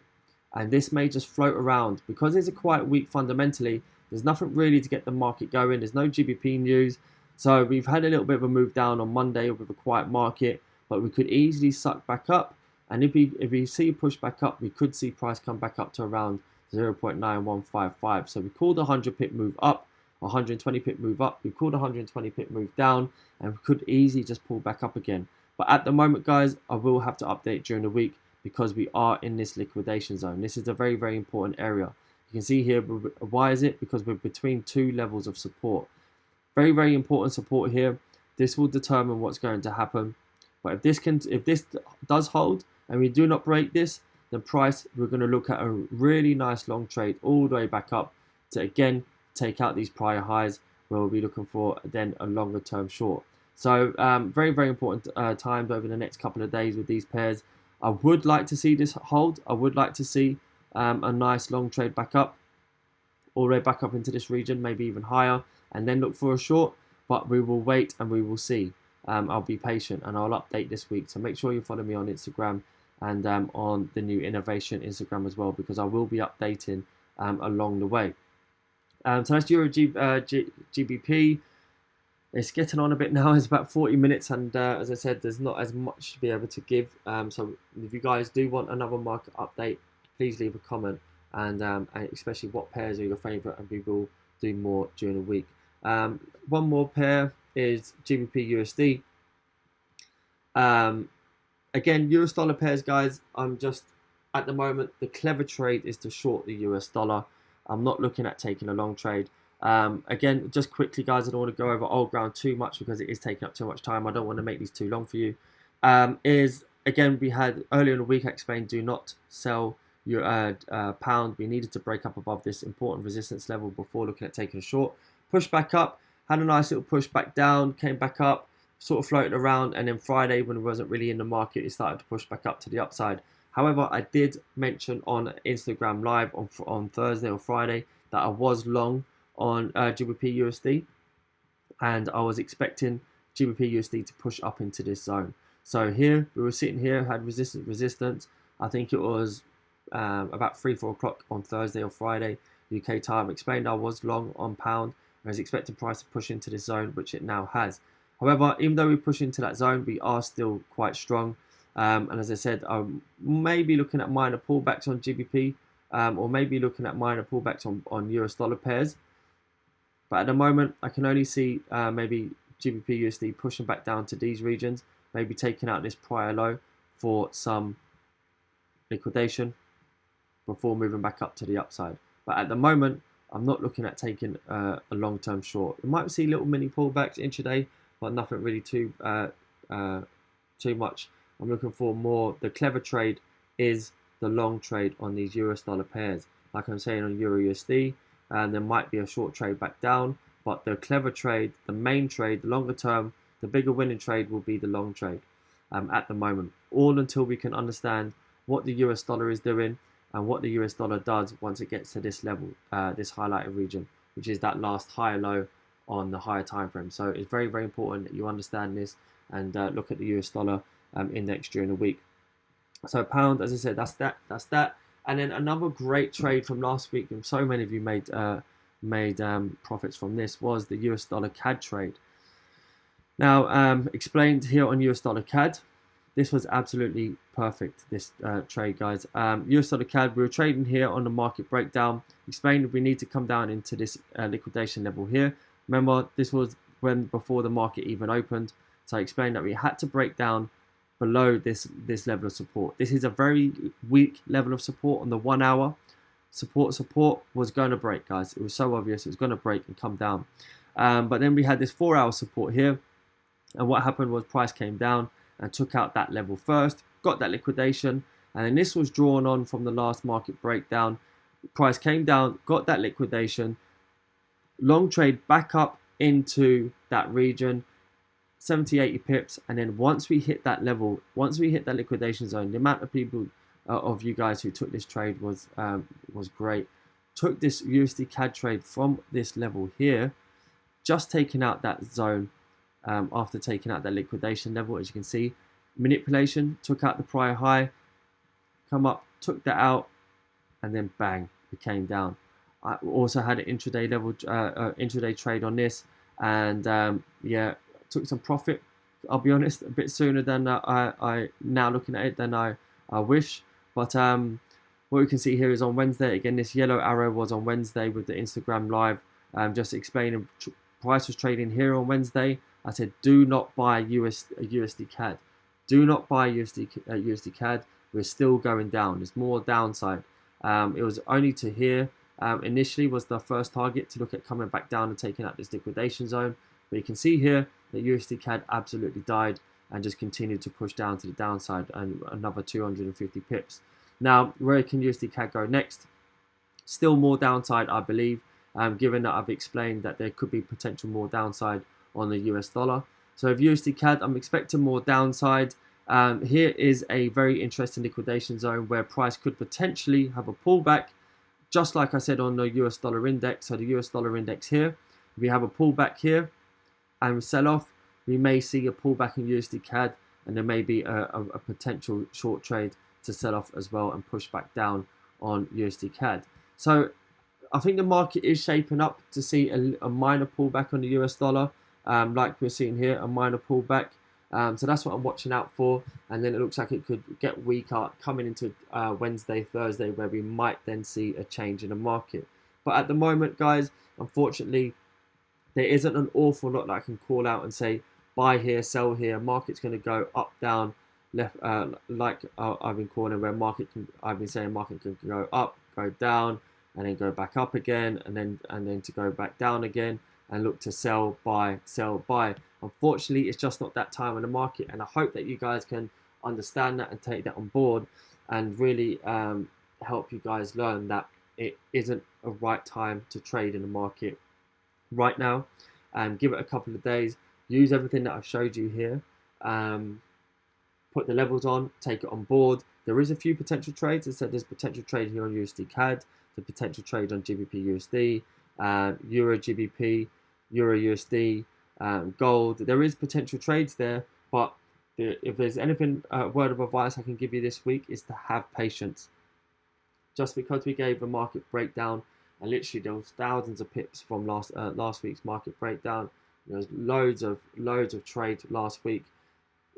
And this may just float around because it's a quite weak fundamentally. There's nothing really to get the market going. There's no GBP news. So we've had a little bit of a move down on Monday with a quiet market, but we could easily suck back up. And if we see a push back up, we could see price come back up to around 0.9155. So we called a 100 pip move up, 120 pip move up. We called a 120 pip move down, and we could easily just pull back up again. But at the moment, guys, I will have to update during the week because we are in this liquidation zone. This is a very, very important area. You can see here, why is it? Because we're between two levels of support. Very, very important support here. This will determine what's going to happen. But if this does hold and we do not break this, then price, we're going to look at a really nice long trade all the way back up to again take out these prior highs, where we'll be looking for then a longer term short. So very, very important times over the next couple of days with these pairs. I would like to see this hold. I would like to see a nice long trade back up, all the way back up into this region, maybe even higher, and then look for a short. But we will wait and we will see. I'll be patient and I'll update this week. So make sure you follow me on Instagram and on the new Innovation Instagram as well, because I will be updating along the way. So that's GBP. It's getting on a bit now. It's about 40 minutes, and as I said, there's not as much to be able to give. So if you guys do want another market update, please leave a comment, and especially what pairs are your favourite, and we will do more during the week. One more pair is GBP USD. Again, US dollar pairs, guys. I'm just at the moment, the clever trade is to short the US dollar. I'm not looking at taking a long trade. Again, just quickly, guys, I don't want to go over old ground too much because it is taking up too much time. I don't want to make these too long for you. Again, we had earlier in the week, I explained, do not sell your pound. We needed to break up above this important resistance level before looking at taking a short. Push back up, had a nice little push back down, came back up, sort of floated around, and then Friday, when it wasn't really in the market, it started to push back up to the upside. However, I did mention on Instagram Live on Thursday or Friday that I was long on GBP USD, and I was expecting GBP USD to push up into this zone. So here we were sitting here, had resistance. I think it was about 3-4 o'clock on Thursday or Friday UK time. Explained I was long on pound. I was expecting price to push into this zone, which it now has. However, even though we push into that zone, we are still quite strong. And as I said, I'm maybe looking at minor pullbacks on GBP, or maybe looking at minor pullbacks on US dollar pairs. But at the moment, I can only see maybe GBP USD pushing back down to these regions, maybe taking out this prior low for some liquidation before moving back up to the upside. But at the moment, I'm not looking at taking a long-term short. We might see little mini pullbacks intraday, but nothing really too much. I'm looking for more. The clever trade is the long trade on these US dollar pairs. Like I'm saying on Euro USD, and there might be a short trade back down, but the clever trade, the main trade, the longer term, the bigger winning trade will be the long trade at the moment. All until we can understand what the US dollar is doing and what the US dollar does once it gets to this level, this highlighted region, which is that last higher low on the higher time frame. So it's very, very important that you understand this and look at the US dollar index during the week. So pound, as I said, that's that. And then another great trade from last week, and so many of you made profits from this, was the US dollar CAD trade. Now, explained here on US dollar CAD, this was absolutely perfect, this trade, guys. US dollar CAD, we were trading here on the market breakdown. Explained we need to come down into this liquidation level here. Remember, this was before the market even opened. So I explained that we had to break down below this level of support. This is a very weak level of support on the 1 hour. Support was going to break, guys. It was so obvious it was going to break and come down. But then we had this 4 hour support here. And what happened was price came down and took out that level first, got that liquidation. And then this was drawn on from the last market breakdown. Price came down, got that liquidation. Long trade back up into that region. 70, 80 pips, and then once we hit that level, once we hit that liquidation zone, the amount of people of you guys who took this trade was great. Took this USD CAD trade from this level here, just taking out that zone after taking out that liquidation level. As you can see, manipulation, took out the prior high, come up, took that out, and then bang, it came down. I also had an intraday level intraday trade on this, and yeah, took some profit. I'll be honest, a bit sooner than I now looking at it than I wish. But what we can see here is on Wednesday, again, this yellow arrow was on Wednesday with the Instagram live, just explaining price was trading here on Wednesday. I said, do not buy USD CAD. Do not buy USD CAD. We're still going down. There's more downside. It was only to here. Initially was the first target to look at coming back down and taking out this liquidation zone. But you can see here that USD CAD absolutely died and just continued to push down to the downside and another 250 pips. Now, where can USD CAD go next? Still more downside, I believe, given that I've explained that there could be potential more downside on the US dollar. So if USD CAD, I'm expecting more downside. Here is a very interesting liquidation zone where price could potentially have a pullback, just like I said on the US dollar index. So the US dollar index here, we have a pullback here and sell off, we may see a pullback in USD CAD, and there may be a potential short trade to sell off as well and push back down on USD CAD. So I think the market is shaping up to see a minor pullback on the US dollar, like we're seeing here, a minor pullback. So that's what I'm watching out for. And then it looks like it could get weaker coming into Wednesday, Thursday, where we might then see a change in the market. But at the moment, guys, unfortunately, there isn't an awful lot that I can call out and say, buy here, sell here. Market's going to go up, down, left, I've been calling where I've been saying market can go up, go down, and then go back up again, and then to go back down again, and look to sell, buy, sell, buy. Unfortunately, it's just not that time in the market, and I hope that you guys can understand that and take that on board, and really help you guys learn that it isn't a right time to trade in the market right now. And give it a couple of days. Use everything that I've showed you here. Put the levels on, take it on board. There is a few potential trades. As I said, there's potential trade here on USD CAD, the potential trade on GBP USD, Euro GBP, Euro USD, gold. There is potential trades there, but if there's anything, word of advice I can give you this week is to have patience. Just because we gave a market breakdown, and literally there was thousands of pips from last week's market breakdown. There was loads of trades last week.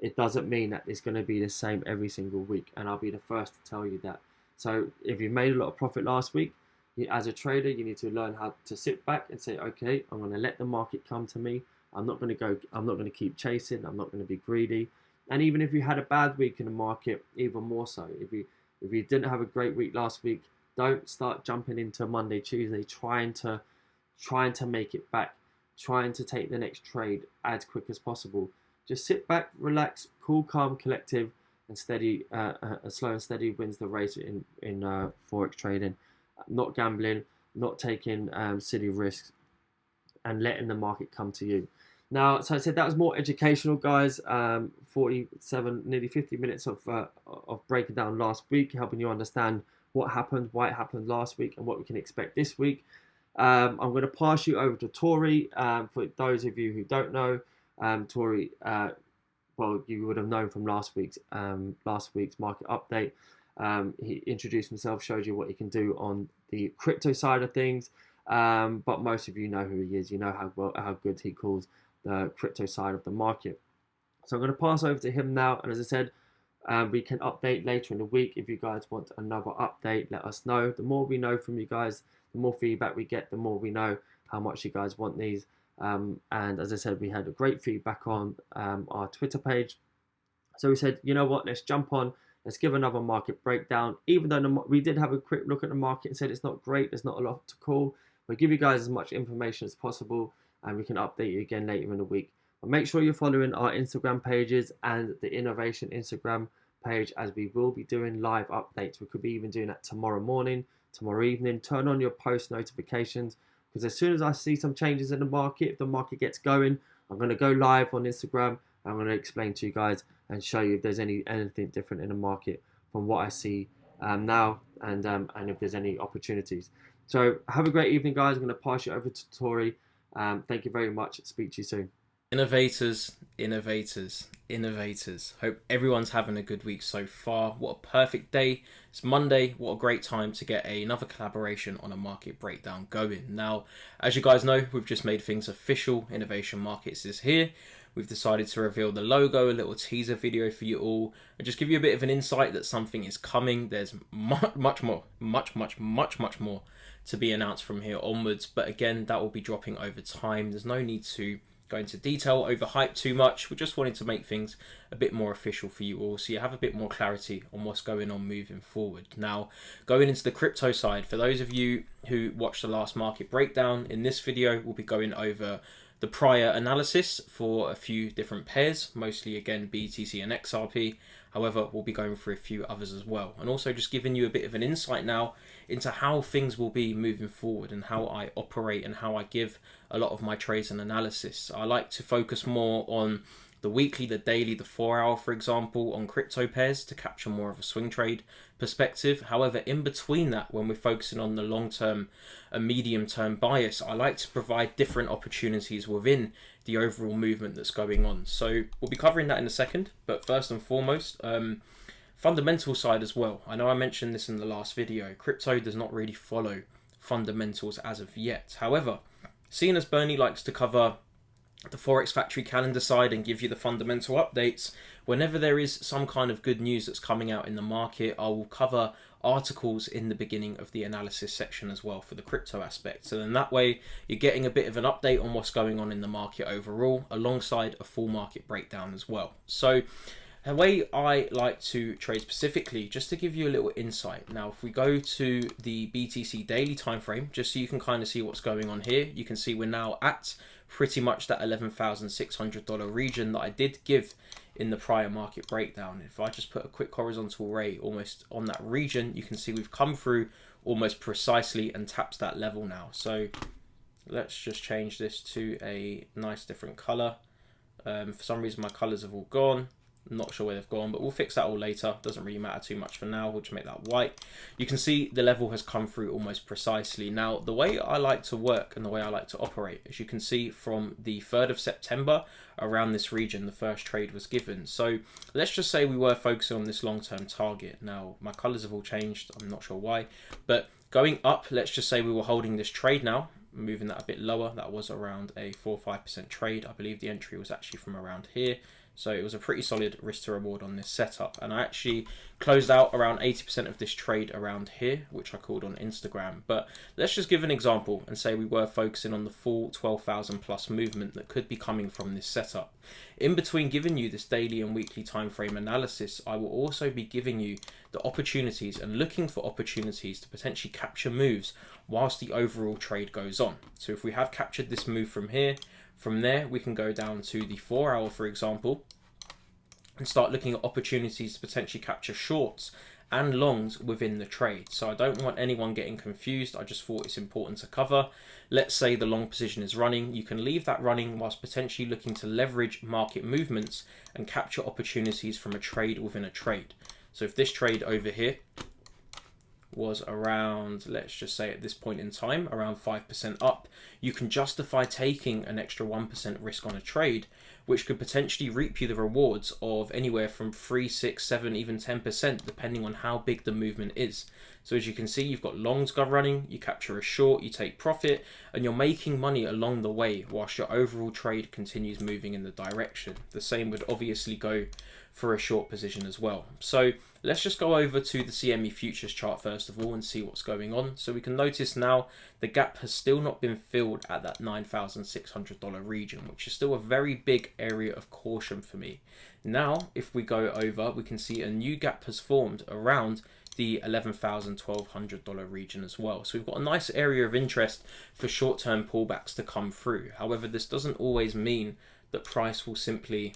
It doesn't mean that it's going to be the same every single week, and I'll be the first to tell you that. So if you made a lot of profit last week, as a trader, you need to learn how to sit back and say, okay, I'm going to let the market come to me. I'm not going to keep chasing. I'm not going to be greedy. And even if you had a bad week in the market, even more so, if you didn't have a great week last week, don't start jumping into Monday, Tuesday, trying to make it back, trying to take the next trade as quick as possible. Just sit back, relax, cool, calm, collective, and steady. Slow and steady wins the race in Forex trading. Not gambling, not taking silly risks, and letting the market come to you. Now, so I said that was more educational, guys. 47, nearly 50 minutes of breaking down last week, helping you understand what happened, why it happened last week, and what we can expect this week. I'm going to pass you over to Tori. For those of you who don't know, Tori, well, you would have known from last week's market update. He introduced himself, showed you what he can do on the crypto side of things. But most of you know who he is. You know how good he calls the crypto side of the market. So I'm going to pass over to him now. And as I said, we can update later in the week. If you guys want another update, let us know. The more we know from you guys, the more feedback we get, the more we know how much you guys want these. And as I said, we had a great feedback on our Twitter page. So we said, you know what, let's jump on. Let's give another market breakdown. Even though we did have a quick look at the market and said it's not great, there's not a lot to call. We'll give you guys as much information as possible, and we can update you again later in the week. But make sure you're following our Instagram pages and the Innovation Instagram page, as we will be doing live updates. We could be even doing that tomorrow morning, tomorrow evening. Turn on your post notifications, because as soon as I see some changes in the market, if the market gets going, I'm going to go live on Instagram. I'm going to explain to you guys and show you if there's anything different in the market from what I see now, and if there's any opportunities. So have a great evening, guys. I'm going to pass you over to Tori. Thank you very much. Speak to you soon. Innovators, innovators, innovators. Hope everyone's having a good week so far. What a perfect day. It's Monday. What a great time to get another collaboration on a market breakdown going. Now, as you guys know, we've just made things official. Innovation Markets is here. We've decided to reveal the logo, a little teaser video for you all, and just give you a bit of an insight that something is coming. There's much more to be announced from here onwards. But again, that will be dropping over time. There's no need to go into detail, overhype too much. We just wanted to make things a bit more official for you all, so you have a bit more clarity on what's going on moving forward. Now, going into the crypto side, for those of you who watched the last market breakdown, in this video we'll be going over the prior analysis for a few different pairs, mostly again BTC and XRP. However, we'll be going through a few others as well, and also just giving you a bit of an insight now into how things will be moving forward and how I operate and how I give a lot of my trades and analysis. I like to focus more on the weekly, the daily, the 4 hour, for example, on crypto pairs to capture more of a swing trade perspective. However, in between that, when we're focusing on the long term and medium term bias, I like to provide different opportunities within the overall movement that's going on. So we'll be covering that in a second, but first and foremost, fundamental side as well. I know I mentioned this in the last video. Crypto does not really follow fundamentals as of yet. However, seeing as Bernie likes to cover the Forex Factory calendar side and give you the fundamental updates, whenever there is some kind of good news that's coming out in the market, I will cover articles in the beginning of the analysis section as well for the crypto aspect. So then that way you're getting a bit of an update on what's going on in the market overall, alongside a full market breakdown as well. So the way I like to trade specifically, just to give you a little insight. Now, if we go to the BTC daily time frame, just so you can kind of see what's going on here, you can see we're now at pretty much that $11,600 region that I did give in the prior market breakdown. If I just put a quick horizontal ray almost on that region, you can see we've come through almost precisely and tapped that level now. So let's just change this to a nice different color. For some reason my colors have all gone. I'm not sure where they've gone, but we'll fix that all later. Doesn't really matter too much for now. We'll just make that white. You can see the level has come through almost precisely. Now, the way I like to work and the way I like to operate, as you can see from the 3rd of September, around this region, the first trade was given. So let's just say we were focusing on this long-term target. Now, my colors have all changed. I'm not sure why, but going up, let's just say we were holding this trade now, moving that a bit lower. That was around a 4 or 5% trade. I believe the entry was actually from around here. So it was a pretty solid risk to reward on this setup. And I actually closed out around 80% of this trade around here, which I called on Instagram. But let's just give an example and say we were focusing on the full 12,000 plus movement that could be coming from this setup. In between giving you this daily and weekly time frame analysis, I will also be giving you the opportunities and looking for opportunities to potentially capture moves whilst the overall trade goes on. So if we have captured this move from here, from there, we can go down to the 4 hour, for example, and start looking at opportunities to potentially capture shorts and longs within the trade. So I don't want anyone getting confused. I just thought it's important to cover. Let's say the long position is running. You can leave that running whilst potentially looking to leverage market movements and capture opportunities from a trade within a trade. So if this trade over here was around, let's just say at this point in time, around 5% up, you can justify taking an extra 1% risk on a trade, which could potentially reap you the rewards of anywhere from 3, 6, 7, even 10%, depending on how big the movement is. So as you can see, you've got longs go running, you capture a short, you take profit, and you're making money along the way whilst your overall trade continues moving in the direction. The same would obviously go for a short position as well. So let's just go over to the CME futures chart first of all and see what's going on. So we can notice now the gap has still not been filled at that $9,600 region, which is still a very big area of caution for me. Now, if we go over, we can see a new gap has formed around the $11,000, $1,200 region as well. So we've got a nice area of interest for short-term pullbacks to come through. However, this doesn't always mean that price will simply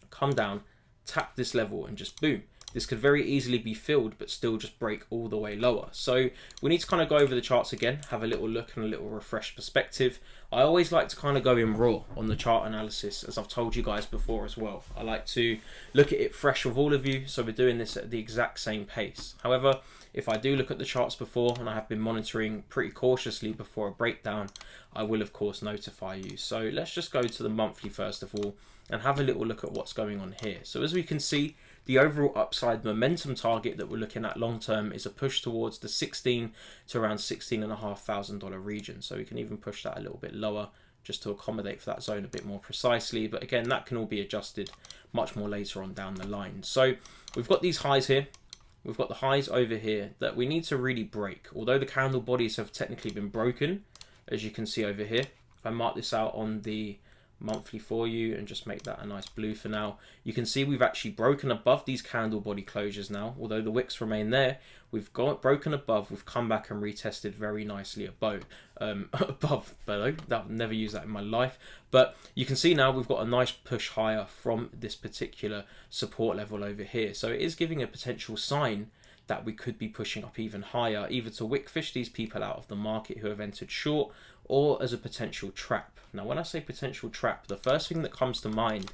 come down, tap this level and just boom. This could very easily be filled but still just break all the way lower. So we need to kind of go over the charts again, have a little look and a little refreshed perspective. I always like to kind of go in raw on the chart analysis, as I've told you guys before as well. I like to look at it fresh with all of you, so we're doing this at the exact same pace. However, if I do look at the charts before and I have been monitoring pretty cautiously before a breakdown, I will of course notify you. So let's just go to the monthly first of all and have a little look at what's going on here. So as we can see, the overall upside momentum target that we're looking at long term is a push towards the 16 to around $16,500 region. So we can even push that a little bit lower just to accommodate for that zone a bit more precisely. But again, that can all be adjusted much more later on down the line. So we've got these highs here. We've got the highs over here that we need to really break. Although the candle bodies have technically been broken, as you can see over here. If I mark this out on the monthly for you and just make that a nice blue for now, you can see we've actually broken above these candle body closures now. Although the wicks remain there, we've got broken above, we've come back and retested very nicely above below. I've never used that in my life, but you can see now we've got a nice push higher from this particular support level over here. So it is giving a potential sign that we could be pushing up even higher, either to wick fish these people out of the market who have entered short, or as a potential trap. Now, when I say potential trap, the first thing that comes to mind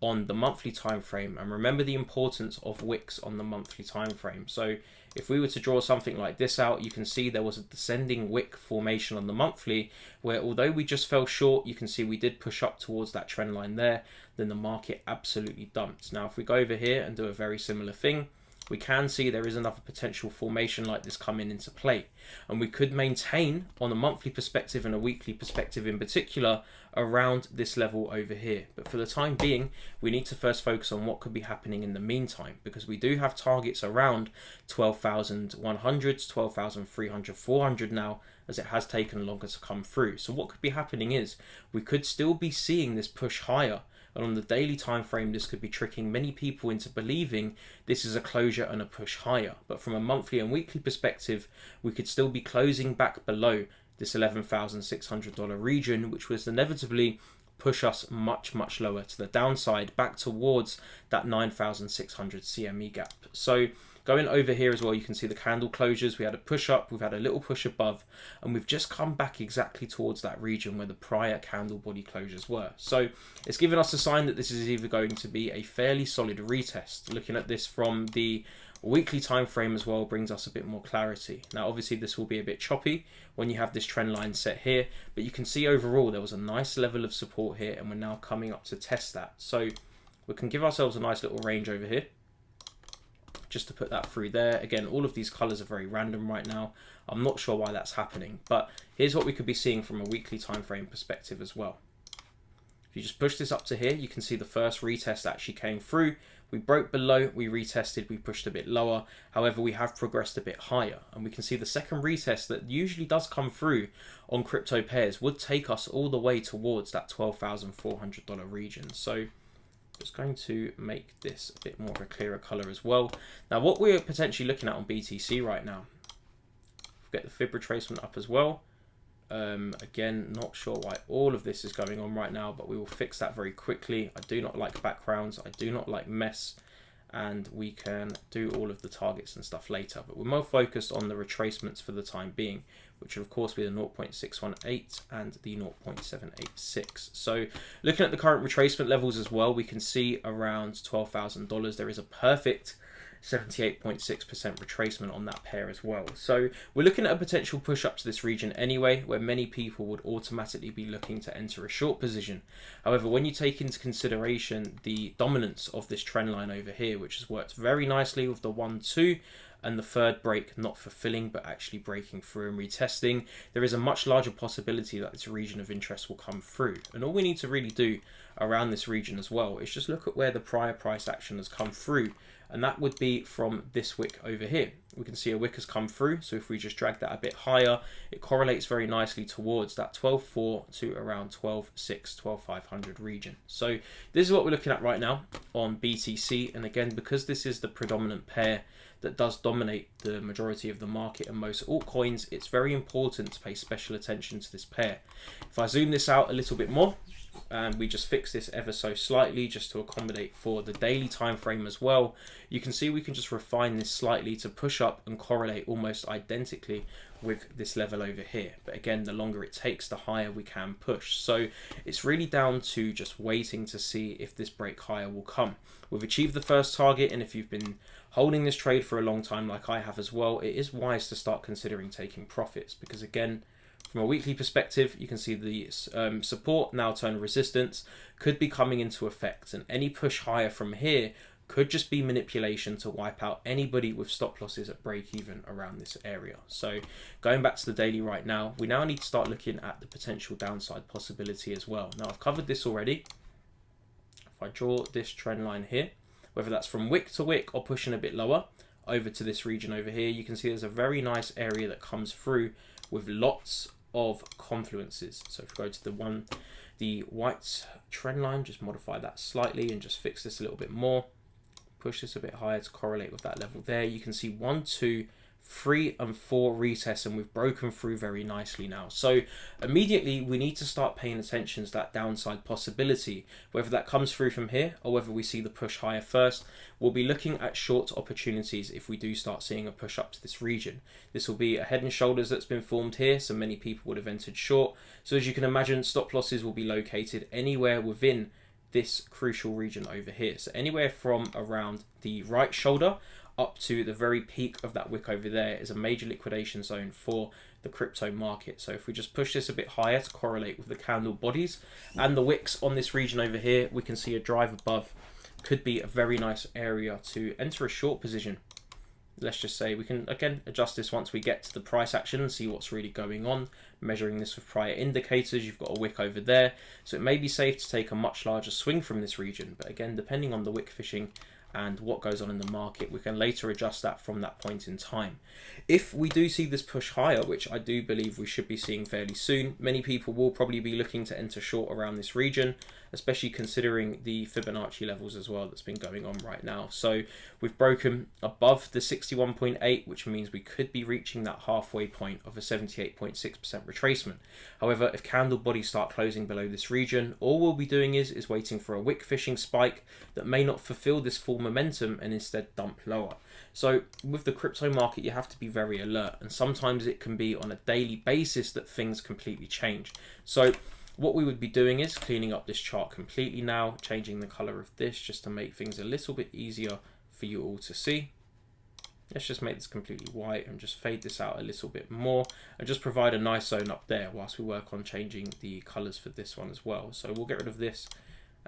on the monthly time frame, and remember the importance of wicks on the monthly time frame. So if we were to draw something like this out, you can see there was a descending wick formation on the monthly, where although we just fell short, you can see we did push up towards that trend line there, then the market absolutely dumped. Now, if we go over here and do a very similar thing, we can see there is another potential formation like this coming into play. And we could maintain on a monthly perspective and a weekly perspective in particular around this level over here. But for the time being, we need to first focus on what could be happening in the meantime, because we do have targets around 12,100, 12,300, 400 now, as it has taken longer to come through. So what could be happening is we could still be seeing this push higher. And on the daily time frame, this could be tricking many people into believing this is a closure and a push higher. But from a monthly and weekly perspective, we could still be closing back below this $11,600 region, which was inevitably push us much lower to the downside, back towards that 9,600 CME gap. So going over here as well, you can see the candle closures. We had a push up, we've had a little push above, and we've just come back exactly towards that region where the prior candle body closures were. So it's given us a sign that this is either going to be a fairly solid retest. Looking at this from the weekly time frame as well brings us a bit more clarity. Now obviously this will be a bit choppy when you have this trend line set here, but you can see overall there was a nice level of support here, and we're now coming up to test that. So we can give ourselves a nice little range over here, just to put that through there. Again, all of these colors are very random right now. I'm not sure why that's happening, but here's what we could be seeing from a weekly time frame perspective as well. If you just push this up to here, you can see the first retest actually came through. We broke below, we retested, we pushed a bit lower. However, we have progressed a bit higher, and we can see the second retest that usually does come through on crypto pairs would take us all the way towards that $12,400 region. So just going to make this a bit more of a clearer color as well. Now what we're potentially looking at on BTC right now, get the fib retracement up as well. Again, not sure why all of this is going on right now, but we will fix that very quickly. I do not like backgrounds, I do not like mess, and we can do all of the targets and stuff later, but we're more focused on the retracements for the time being, which will of course be the 0.618 and the 0.786. So looking at the current retracement levels as well, we can see around $12,000 there is a perfect 78.6% retracement on that pair as well. So we're looking at a potential push up to this region anyway, where many people would automatically be looking to enter a short position. However, when you take into consideration the dominance of this trend line over here, which has worked very nicely with the 1-2 and the third break not fulfilling but actually breaking through and retesting, there is a much larger possibility that this region of interest will come through. And all we need to really do around this region as well is just look at where the prior price action has come through, and that would be from this wick over here. We can see a wick has come through, so if we just drag that a bit higher, it correlates very nicely towards that 12.4 to around 12.6, 12.500 region. So this is what we're looking at right now on BTC, and again, because this is the predominant pair that does dominate the majority of the market and most altcoins, it's very important to pay special attention to this pair. If I zoom this out a little bit more, and we just fix this ever so slightly just to accommodate for the daily time frame as well, you can see we can just refine this slightly to push up and correlate almost identically with this level over here. But again, the longer it takes, the higher we can push. So it's really down to just waiting to see if this break higher will come. We've achieved the first target, and if you've been holding this trade for a long time like I have as well, it is wise to start considering taking profits, because again, from a weekly perspective, you can see the support now turn resistance could be coming into effect, and any push higher from here could just be manipulation to wipe out anybody with stop losses at break even around this area. So going back to the daily right now, we now need to start looking at the potential downside possibility as well. Now I've covered this already. If I draw this trend line here, whether that's from wick to wick or pushing a bit lower over to this region over here, you can see there's a very nice area that comes through with lots of confluences. So if we go to the white trend line, just modify that slightly and just fix this a little bit more, push this a bit higher to correlate with that level there. You can see 1, 2, 3 and 4 retests, and we've broken through very nicely now. So immediately we need to start paying attention to that downside possibility, whether that comes through from here or whether we see the push higher first. We'll be looking at short opportunities if we do start seeing a push up to this region. This will be a head and shoulders that's been formed here, so many people would have entered short. So as you can imagine, stop losses will be located anywhere within this crucial region over here. So anywhere from around the right shoulder up to the very peak of that wick over there is a major liquidation zone for the crypto market. So if we just push this a bit higher to correlate with the candle bodies and the wicks on this region over here, we can see a drive above could be a very nice area to enter a short position let's just say we can again adjust this once we get to the price action and see what's really going on, measuring this with prior indicators. You've got a wick over there, so it may be safe to take a much larger swing from this region, but again, depending on the wick fishing and what goes on in the market, we can later adjust that from that point in time. If we do see this push higher, which I do believe we should be seeing fairly soon, many people will probably be looking to enter short around this region, especially considering the Fibonacci levels as well that's been going on right now. So we've broken above the 61.8, which means we could be reaching that halfway point of a 78.6% retracement. However, if candle bodies start closing below this region, all we'll be doing is waiting for a wick fishing spike that may not fulfill this full momentum and instead dump lower. So with the crypto market, you have to be very alert, and sometimes it can be on a daily basis that things completely change. So what we would be doing is cleaning up this chart completely now, changing the color of this just to make things a little bit easier for you all to see. Let's just make this completely white and just fade this out a little bit more and just provide a nice zone up there whilst we work on changing the colors for this one as well. So we'll get rid of this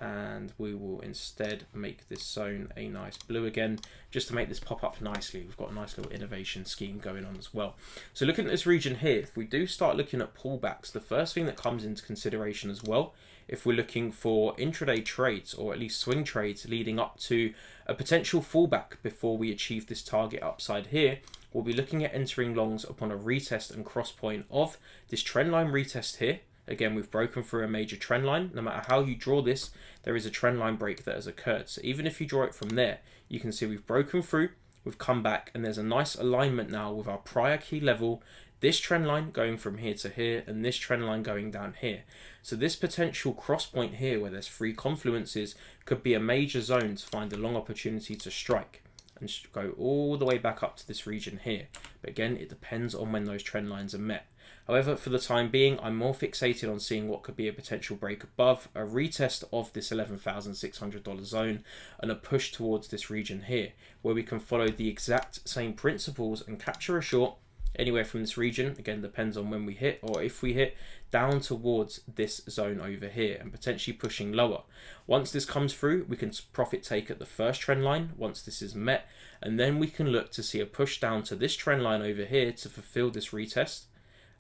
and we will instead make this zone a nice blue again, just to make this pop up nicely. We've got a nice little innovation scheme going on as well. So looking at this region here, if we do start looking at pullbacks, the first thing that comes into consideration as well, if we're looking for intraday trades or at least swing trades leading up to a potential fallback before we achieve this target upside here, we'll be looking at entering longs upon a retest and cross point of this trend line retest here. Again, we've broken through a major trend line. No matter how you draw this, there is a trend line break that has occurred. So even if you draw it from there, you can see we've broken through, we've come back, and there's a nice alignment now with our prior key level, this trend line going from here to here, and this trend line going down here. So this potential cross point here, where there's three confluences, could be a major zone to find a long opportunity to strike and go all the way back up to this region here. But again, it depends on when those trend lines are met. However, for the time being, I'm more fixated on seeing what could be a potential break above, a retest of this $11,600 zone, and a push towards this region here, where we can follow the exact same principles and capture a short anywhere from this region, again depends on when we hit or if we hit, down towards this zone over here and potentially pushing lower. Once this comes through, we can profit take at the first trend line once this is met, and then we can look to see a push down to this trend line over here to fulfill this retest,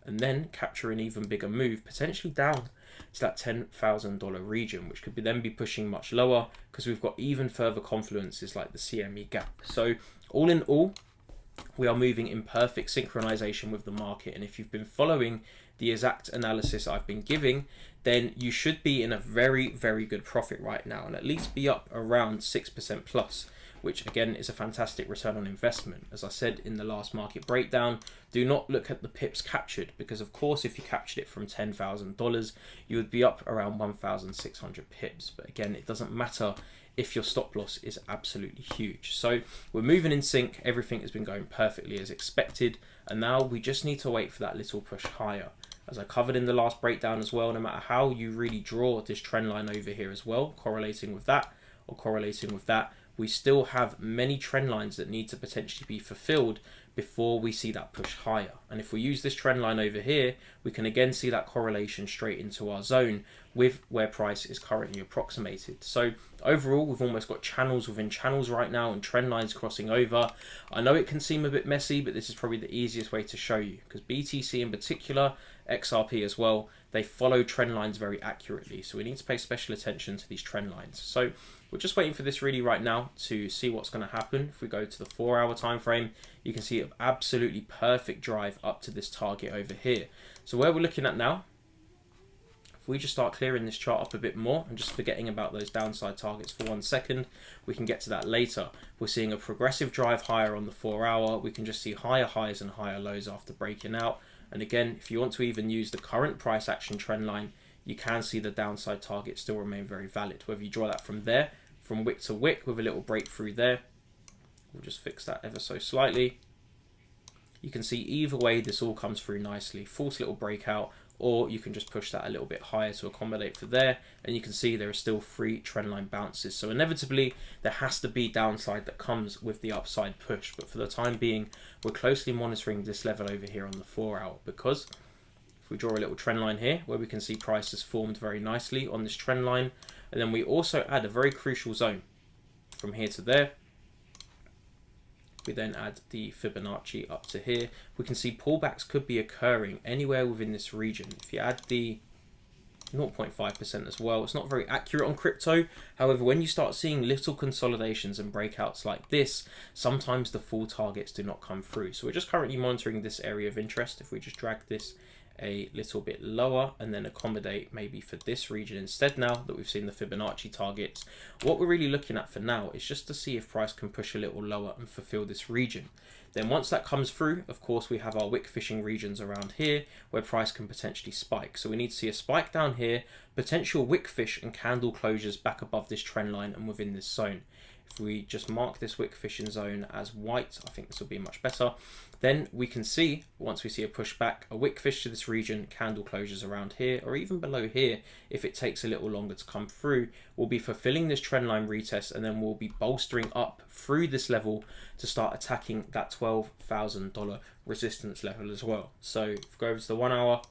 and then capture an even bigger move, potentially down to that $10,000 region, which could then be pushing much lower because we've got even further confluences like the CME gap. So all in all, we are moving in perfect synchronization with the market, and if you've been following the exact analysis I've been giving, then you should be in a very, very good profit right now and at least be up around 6% plus, which again is a fantastic return on investment. As I said in the last market breakdown, do not look at the pips captured, because of course if you captured it from $10,000, you would be up around 1,600 pips. But again, it doesn't matter if your stop loss is absolutely huge. So we're moving in sync, everything has been going perfectly as expected, and now we just need to wait for that little push higher. As I covered in the last breakdown as well, no matter how you really draw this trend line over here as well, correlating with that or correlating with that, we still have many trend lines that need to potentially be fulfilled before we see that push higher. And if we use this trend line over here, we can again see that correlation straight into our zone with where price is currently approximated. So overall, we've almost got channels within channels right now and trend lines crossing over. I know it can seem a bit messy, but this is probably the easiest way to show you, because BTC in particular, XRP as well, they follow trend lines very accurately. So we need to pay special attention to these trend lines. So we're just waiting for this really right now to see what's going to happen. If we go to the 4-hour time frame, you can see an absolutely perfect drive up to this target over here. So where we're looking at now, if we just start clearing this chart up a bit more and just forgetting about those downside targets for 1 second, we can get to that later. We're seeing a progressive drive higher on the 4-hour. We can just see higher highs and higher lows after breaking out. And again, if you want to even use the current price action trend line, you can see the downside target still remain very valid. Whether you draw that from there, from wick to wick with a little breakthrough there, we'll just fix that ever so slightly. You can see either way this all comes through nicely. False little breakout, or you can just push that a little bit higher to accommodate for there, and you can see there are still 3 trendline bounces. So inevitably there has to be downside that comes with the upside push, but for the time being we're closely monitoring this level over here on the 4-hour, because if we draw a little trend line here where we can see price has formed very nicely on this trend line, and then we also add a very crucial zone from here to there, we then add the Fibonacci up to here, we can see pullbacks could be occurring anywhere within this region. If you add the 0.5% as well, it's not very accurate on crypto. However, when you start seeing little consolidations and breakouts like this, sometimes the full targets do not come through. So we're just currently monitoring this area of interest. If we just drag this a little bit lower and then accommodate maybe for this region instead, now that we've seen the Fibonacci targets, what we're really looking at for now is just to see if price can push a little lower and fulfill this region. Then once that comes through, of course, we have our wick fishing regions around here where price can potentially spike. So we need to see a spike down here, potential wick fish and candle closures back above this trend line and within this zone. If we just mark this wick fishing zone as white, I think this will be much better. Then we can see, once we see a pushback, a wick fish to this region, candle closures around here, or even below here, if it takes a little longer to come through, we'll be fulfilling this trend line retest, and then we'll be bolstering up through this level to start attacking that $12,000 resistance level as well. So if we go over to the 1 hour,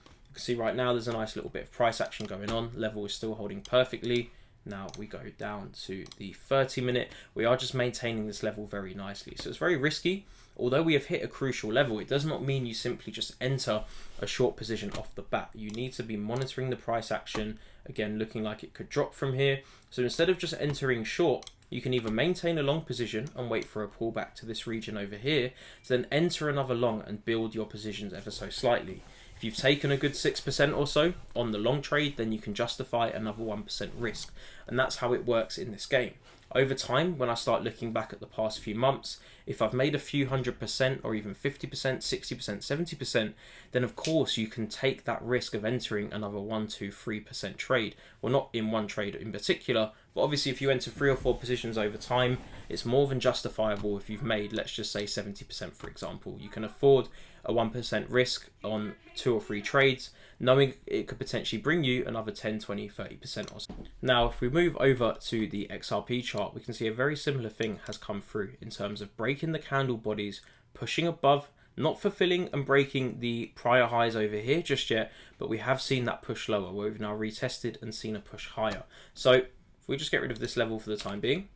you can see right now there's a nice little bit of price action going on. Level is still holding perfectly. Now we go down to the 30-minute. We are just maintaining this level very nicely. So it's very risky. Although we have hit a crucial level, it does not mean you simply just enter a short position off the bat. You need to be monitoring the price action. Again, looking like it could drop from here. So instead of just entering short, you can either maintain a long position and wait for a pullback to this region over here, to then enter another long and build your positions ever so slightly. If you've taken a good 6% or so on the long trade, then you can justify another 1% risk. And that's how it works in this game. Over time, when I start looking back at the past few months, if I've made a few 100% or even 50%, 60%, 70%, then of course you can take that risk of entering another 1, 2, 3% trade. Well, not in one trade in particular, but obviously if you enter 3 or 4 positions over time, it's more than justifiable if you've made, let's just say 70%, for example. You can afford a 1% risk on 2 or 3 trades, knowing it could potentially bring you another 10, 20, 30% or so. Now, if we move over to the XRP chart, we can see a very similar thing has come through in terms of breaking the candle bodies, pushing above, not fulfilling and breaking the prior highs over here just yet, but we have seen that push lower where we've now retested and seen a push higher. So if we just get rid of this level for the time being,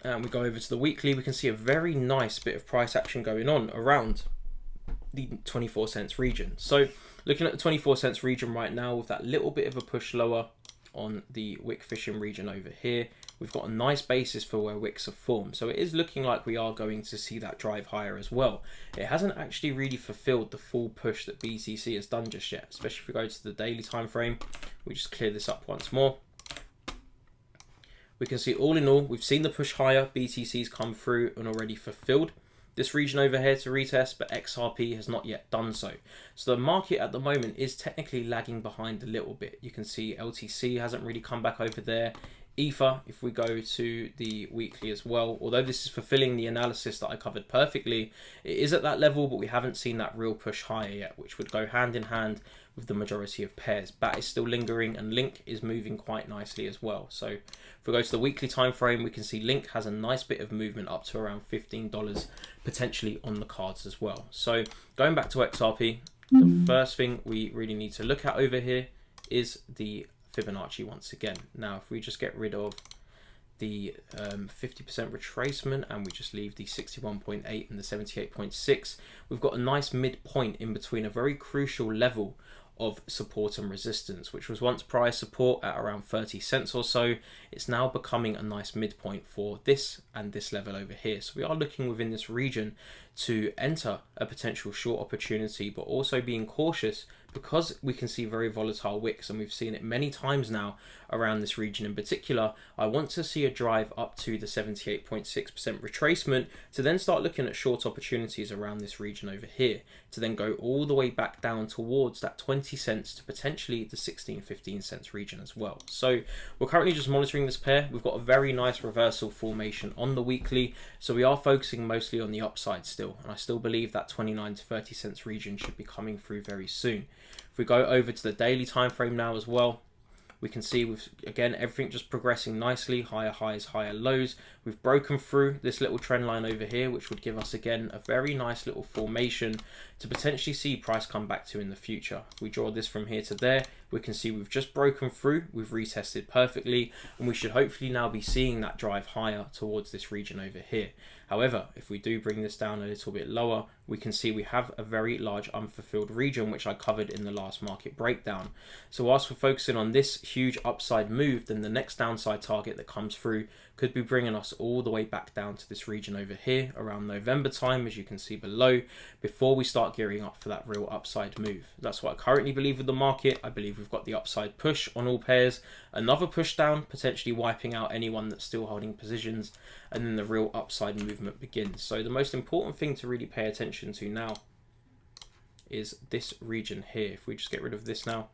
and we go over to the weekly, we can see a very nice bit of price action going on around the 24 cents region. So looking at the 24 cents region right now with that little bit of a push lower on the wick fishing region over here, we've got a nice basis for where wicks have formed. So it is looking like we are going to see that drive higher as well. It hasn't actually really fulfilled the full push that BTC has done just yet, especially if we go to the daily time frame. We just clear this up once more. We can see all in all, we've seen the push higher, BTC's come through and already fulfilled this region over here to retest, but XRP has not yet done so. So the market at the moment is technically lagging behind a little bit. You can see LTC hasn't really come back over there. Ether, if we go to the weekly as well, although this is fulfilling the analysis that I covered perfectly, it is at that level, but we haven't seen that real push higher yet, which would go hand in hand with the majority of pairs. BAT is still lingering and Link is moving quite nicely as well. So if we go to the weekly time frame, we can see Link has a nice bit of movement up to around $15 potentially on the cards as well. So going back to XRP, the first thing we really need to look at over here is the Fibonacci once again. Now if we just get rid of the 50% retracement and we just leave the 61.8 and the 78.6, we've got a nice midpoint in between a very crucial level of support and resistance, which was once prior support at around 30 cents or so. It's now becoming a nice midpoint for this and this level over here. So we are looking within this region to enter a potential short opportunity, but also being cautious because we can see very volatile wicks and we've seen it many times now around this region in particular. I want to see a drive up to the 78.6% retracement to then start looking at short opportunities around this region over here, to then go all the way back down towards that 20 cents to potentially the 16-15 cents region as well. So we're currently just monitoring this pair. We've got a very nice reversal formation on the weekly, so we are focusing mostly on the upside still, and I still believe that 29 to 30 cents region should be coming through very soon. If we go over to the daily time frame now as well, We can see with, again, everything just progressing nicely, higher highs, higher lows. We've broken through this little trend line over here, which would give us, again, a very nice little formation to potentially see price come back to in the future. If we draw this from here to there, we can see we've just broken through, we've retested perfectly, and we should hopefully now be seeing that drive higher towards this region over here. However, if we do bring this down a little bit lower, we can see we have a very large unfulfilled region, which I covered in the last market breakdown. So whilst we're focusing on this huge upside move, then the next downside target that comes through could be bringing us all the way back down to this region over here around November time, as you can see below, before we start gearing up for that real upside move. That's what I currently believe with the market. I believe we've got the upside push on all pairs, another push down, potentially wiping out anyone that's still holding positions, and then the real upside movement begins. So the most important thing to really pay attention to now is this region here. If we just get rid of this now,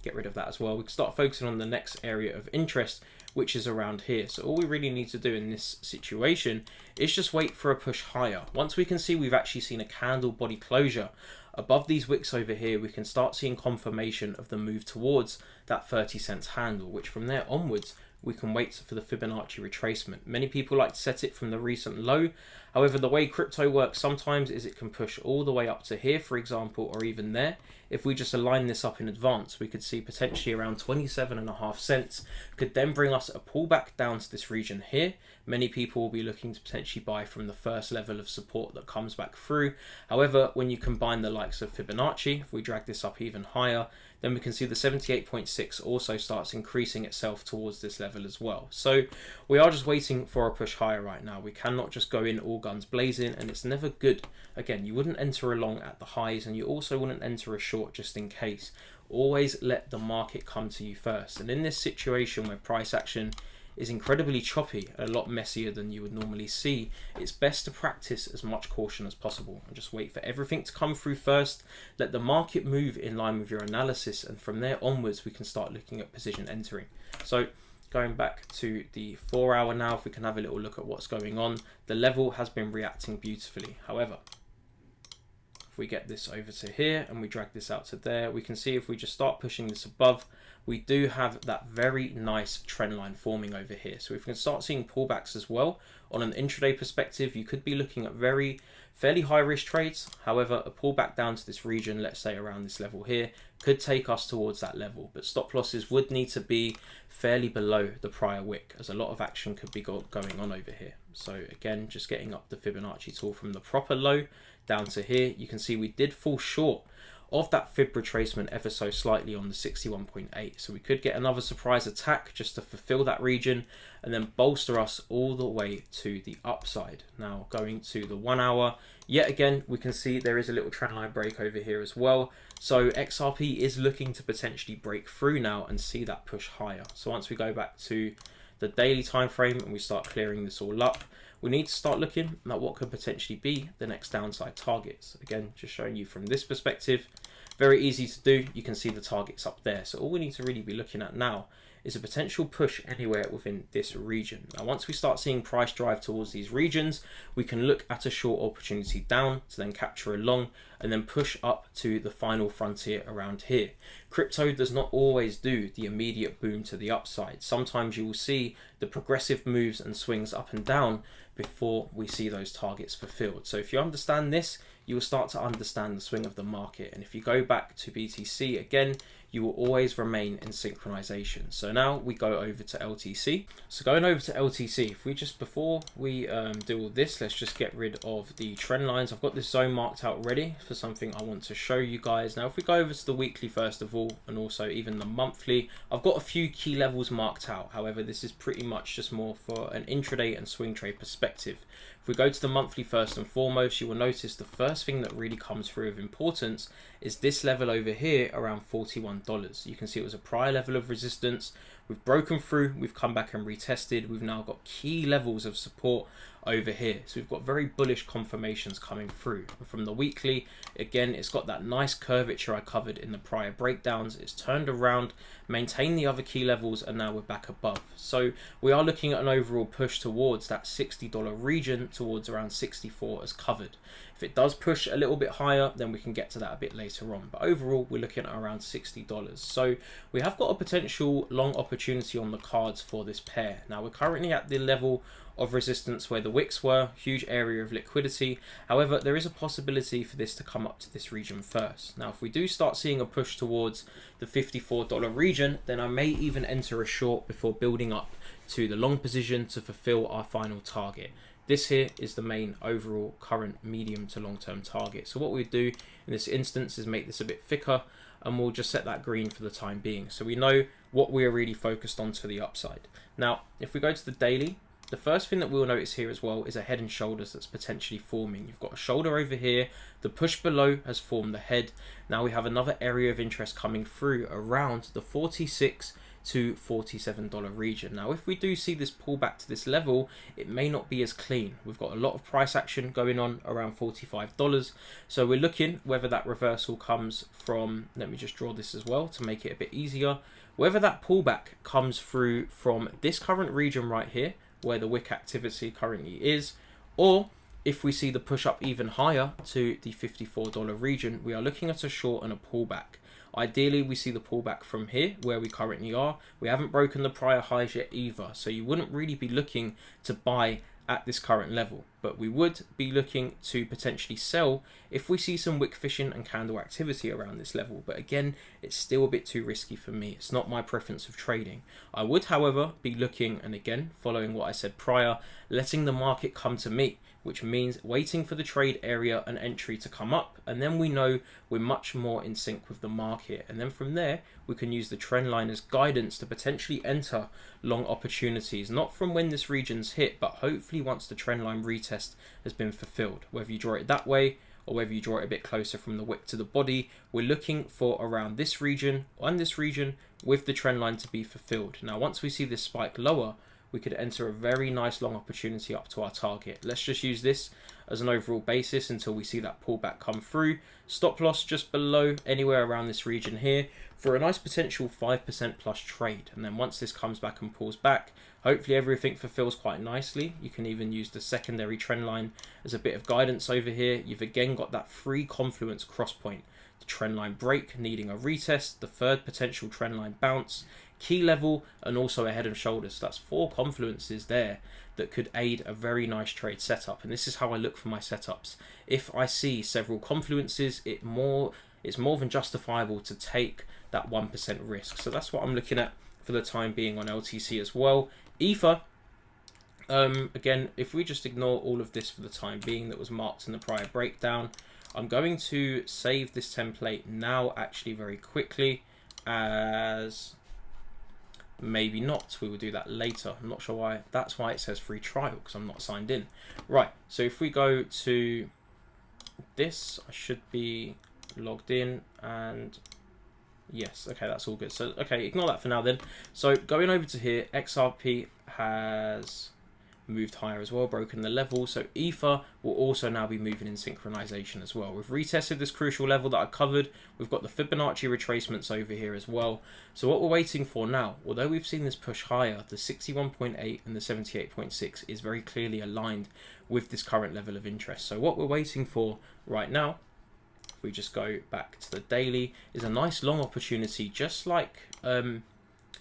get rid of that as well, we can start focusing on the next area of interest, which is around here. So all we really need to do in this situation is just wait for a push higher. Once we can see we've actually seen a candle body closure above these wicks over here, we can start seeing confirmation of the move towards that 30 cents handle, which from there onwards we can wait for the Fibonacci retracement. Many people like to set it from the recent low. However, the way crypto works sometimes is it can push all the way up to here, for example, or even there. If we just align this up in advance, we could see potentially around 27.5 cents could then bring us a pullback down to this region here. Many people will be looking to potentially buy from the first level of support that comes back through. However, when you combine the likes of Fibonacci, if we drag this up even higher, then we can see the 78.6 also starts increasing itself towards this level as well. So we are just waiting for a push higher right now. We cannot just go in all guns blazing, and it's never good. Again, you wouldn't enter along at the highs, and you also wouldn't enter a short just in case. Always let the market come to you first. And in this situation where price action is incredibly choppy, a lot messier than you would normally see, it's best to practice as much caution as possible and just wait for everything to come through first. Let the market move in line with your analysis, and from there onwards we can start looking at position entering. So going back to the 4 hour now, if we can have a little look at what's going on, the level has been reacting beautifully. However, if we get this over to here and we drag this out to there, we can see if we just start pushing this above, we do have that very nice trend line forming over here. So if we can start seeing pullbacks as well, on an intraday perspective, you could be looking at fairly high risk trades. However, a pullback down to this region, let's say around this level here, could take us towards that level. But stop losses would need to be fairly below the prior wick, as a lot of action could be going on over here. So again, just getting up the Fibonacci tool from the proper low down to here, you can see we did fall short of that fib retracement ever so slightly on the 61.8. So we could get another surprise attack just to fulfill that region and then bolster us all the way to the upside. Now going to the 1 hour, yet again, we can see there is a little trendline break over here as well. So XRP is looking to potentially break through now and see that push higher. So once we go back to the daily time frame and we start clearing this all up, we need to start looking at what could potentially be the next downside targets. Again, just showing you from this perspective, very easy to do. You can see the targets up there. So all we need to really be looking at now is a potential push anywhere within this region. Now, once we start seeing price drive towards these regions, we can look at a short opportunity down to then capture a long and then push up to the final frontier around here. Crypto does not always do the immediate boom to the upside. Sometimes you will see the progressive moves and swings up and down before we see those targets fulfilled. So if you understand this, you will start to understand the swing of the market. And if you go back to BTC again, you will always remain in synchronization. So now we go over to LTC. So going over to LTC, if we just, before we do all this, let's just get rid of the trend lines. I've got this zone marked out ready for something I want to show you guys. Now, if we go over to the weekly first of all, and also even the monthly, I've got a few key levels marked out. However, this is pretty much just more for an intraday and swing trade perspective. If we go to the monthly first and foremost, you will notice the first thing that really comes through of importance is this level over here around $41. You can see it was a prior level of resistance. We've broken through, we've come back and retested. We've now got key levels of support over here. So we've got very bullish confirmations coming through. From the weekly, again, it's got that nice curvature I covered in the prior breakdowns. It's turned around, maintained the other key levels, and now we're back above. So we are looking at an overall push towards that $60 region, towards around 64 as covered. If it does push a little bit higher, then we can get to that a bit later on. But overall, we're looking at around $60. So we have got a potential long opportunity on the cards for this pair. Now we're currently at the level of resistance where the wicks were, huge area of liquidity. However, there is a possibility for this to come up to this region first. Now, if we do start seeing a push towards the $54 region, then I may even enter a short before building up to the long position to fulfill our final target. This here is the main overall current medium to long-term target. So what we do in this instance is make this a bit thicker, and we'll just set that green for the time being. So we know what we're really focused on to the upside. Now, if we go to the daily, the first thing that we'll notice here as well is a head and shoulders that's potentially forming. You've got a shoulder over here, the push below has formed the head. Now we have another area of interest coming through around the $46 to $47 region. Now if we do see this pull back to this level, it may not be as clean. We've got a lot of price action going on around $45, so we're looking whether that reversal comes from, let me just draw this as well to make it a bit easier, whether that pullback comes through from this current region right here where the wick activity currently is, or if we see the push up even higher to the $54 region, we are looking at a short and a pullback. Ideally, we see the pullback from here where we currently are. We haven't broken the prior highs yet either, so you wouldn't really be looking to buy at this current level, but we would be looking to potentially sell if we see some wick fishing and candle activity around this level. But again, it's still a bit too risky for me. It's not my preference of trading. I would, however, be looking, and again, following what I said prior, letting the market come to me, which means waiting for the trade area and entry to come up, and then we know we're much more in sync with the market, and then from there we can use the trend line as guidance to potentially enter long opportunities, not from when this region's hit, but hopefully once the trend line retest has been fulfilled. Whether you draw it that way or whether you draw it a bit closer from the wick to the body, we're looking for around this region and this region with the trend line to be fulfilled. Now once we see this spike lower, we could enter a very nice long opportunity up to our target. Let's just use this as an overall basis until we see that pullback come through. Stop loss just below, anywhere around this region here, for a nice potential 5% plus trade. And then once this comes back and pulls back, hopefully everything fulfills quite nicely. You can even use the secondary trend line as a bit of guidance over here. You've again got that free confluence cross point. The trend line break needing a retest, the third potential trend line bounce, key level, and also a head and shoulders. So that's 4 confluences there that could aid a very nice trade setup. And this is how I look for my setups. If I see several confluences, it's more than justifiable to take that 1% risk. So that's what I'm looking at for the time being on LTC as well. Ether, again, if we just ignore all of this for the time being that was marked in the prior breakdown, I'm going to save this template now actually very quickly, as maybe not, we will do that later. I'm not sure why. That's why it says free trial, because I'm not signed in. Right, so if we go to this, I should be logged in, and yes, okay, that's all good. So okay, ignore that for now then. So going over to here, XRP has moved higher as well, broken the level, so Ether will also now be moving in synchronization as well. We've retested this crucial level that I covered. We've got the Fibonacci retracements over here as well. So what we're waiting for now, although we've seen this push higher, the 61.8 and the 78.6 is very clearly aligned with this current level of interest. So what we're waiting for right now, if we just go back to the daily, is a nice long opportunity, just like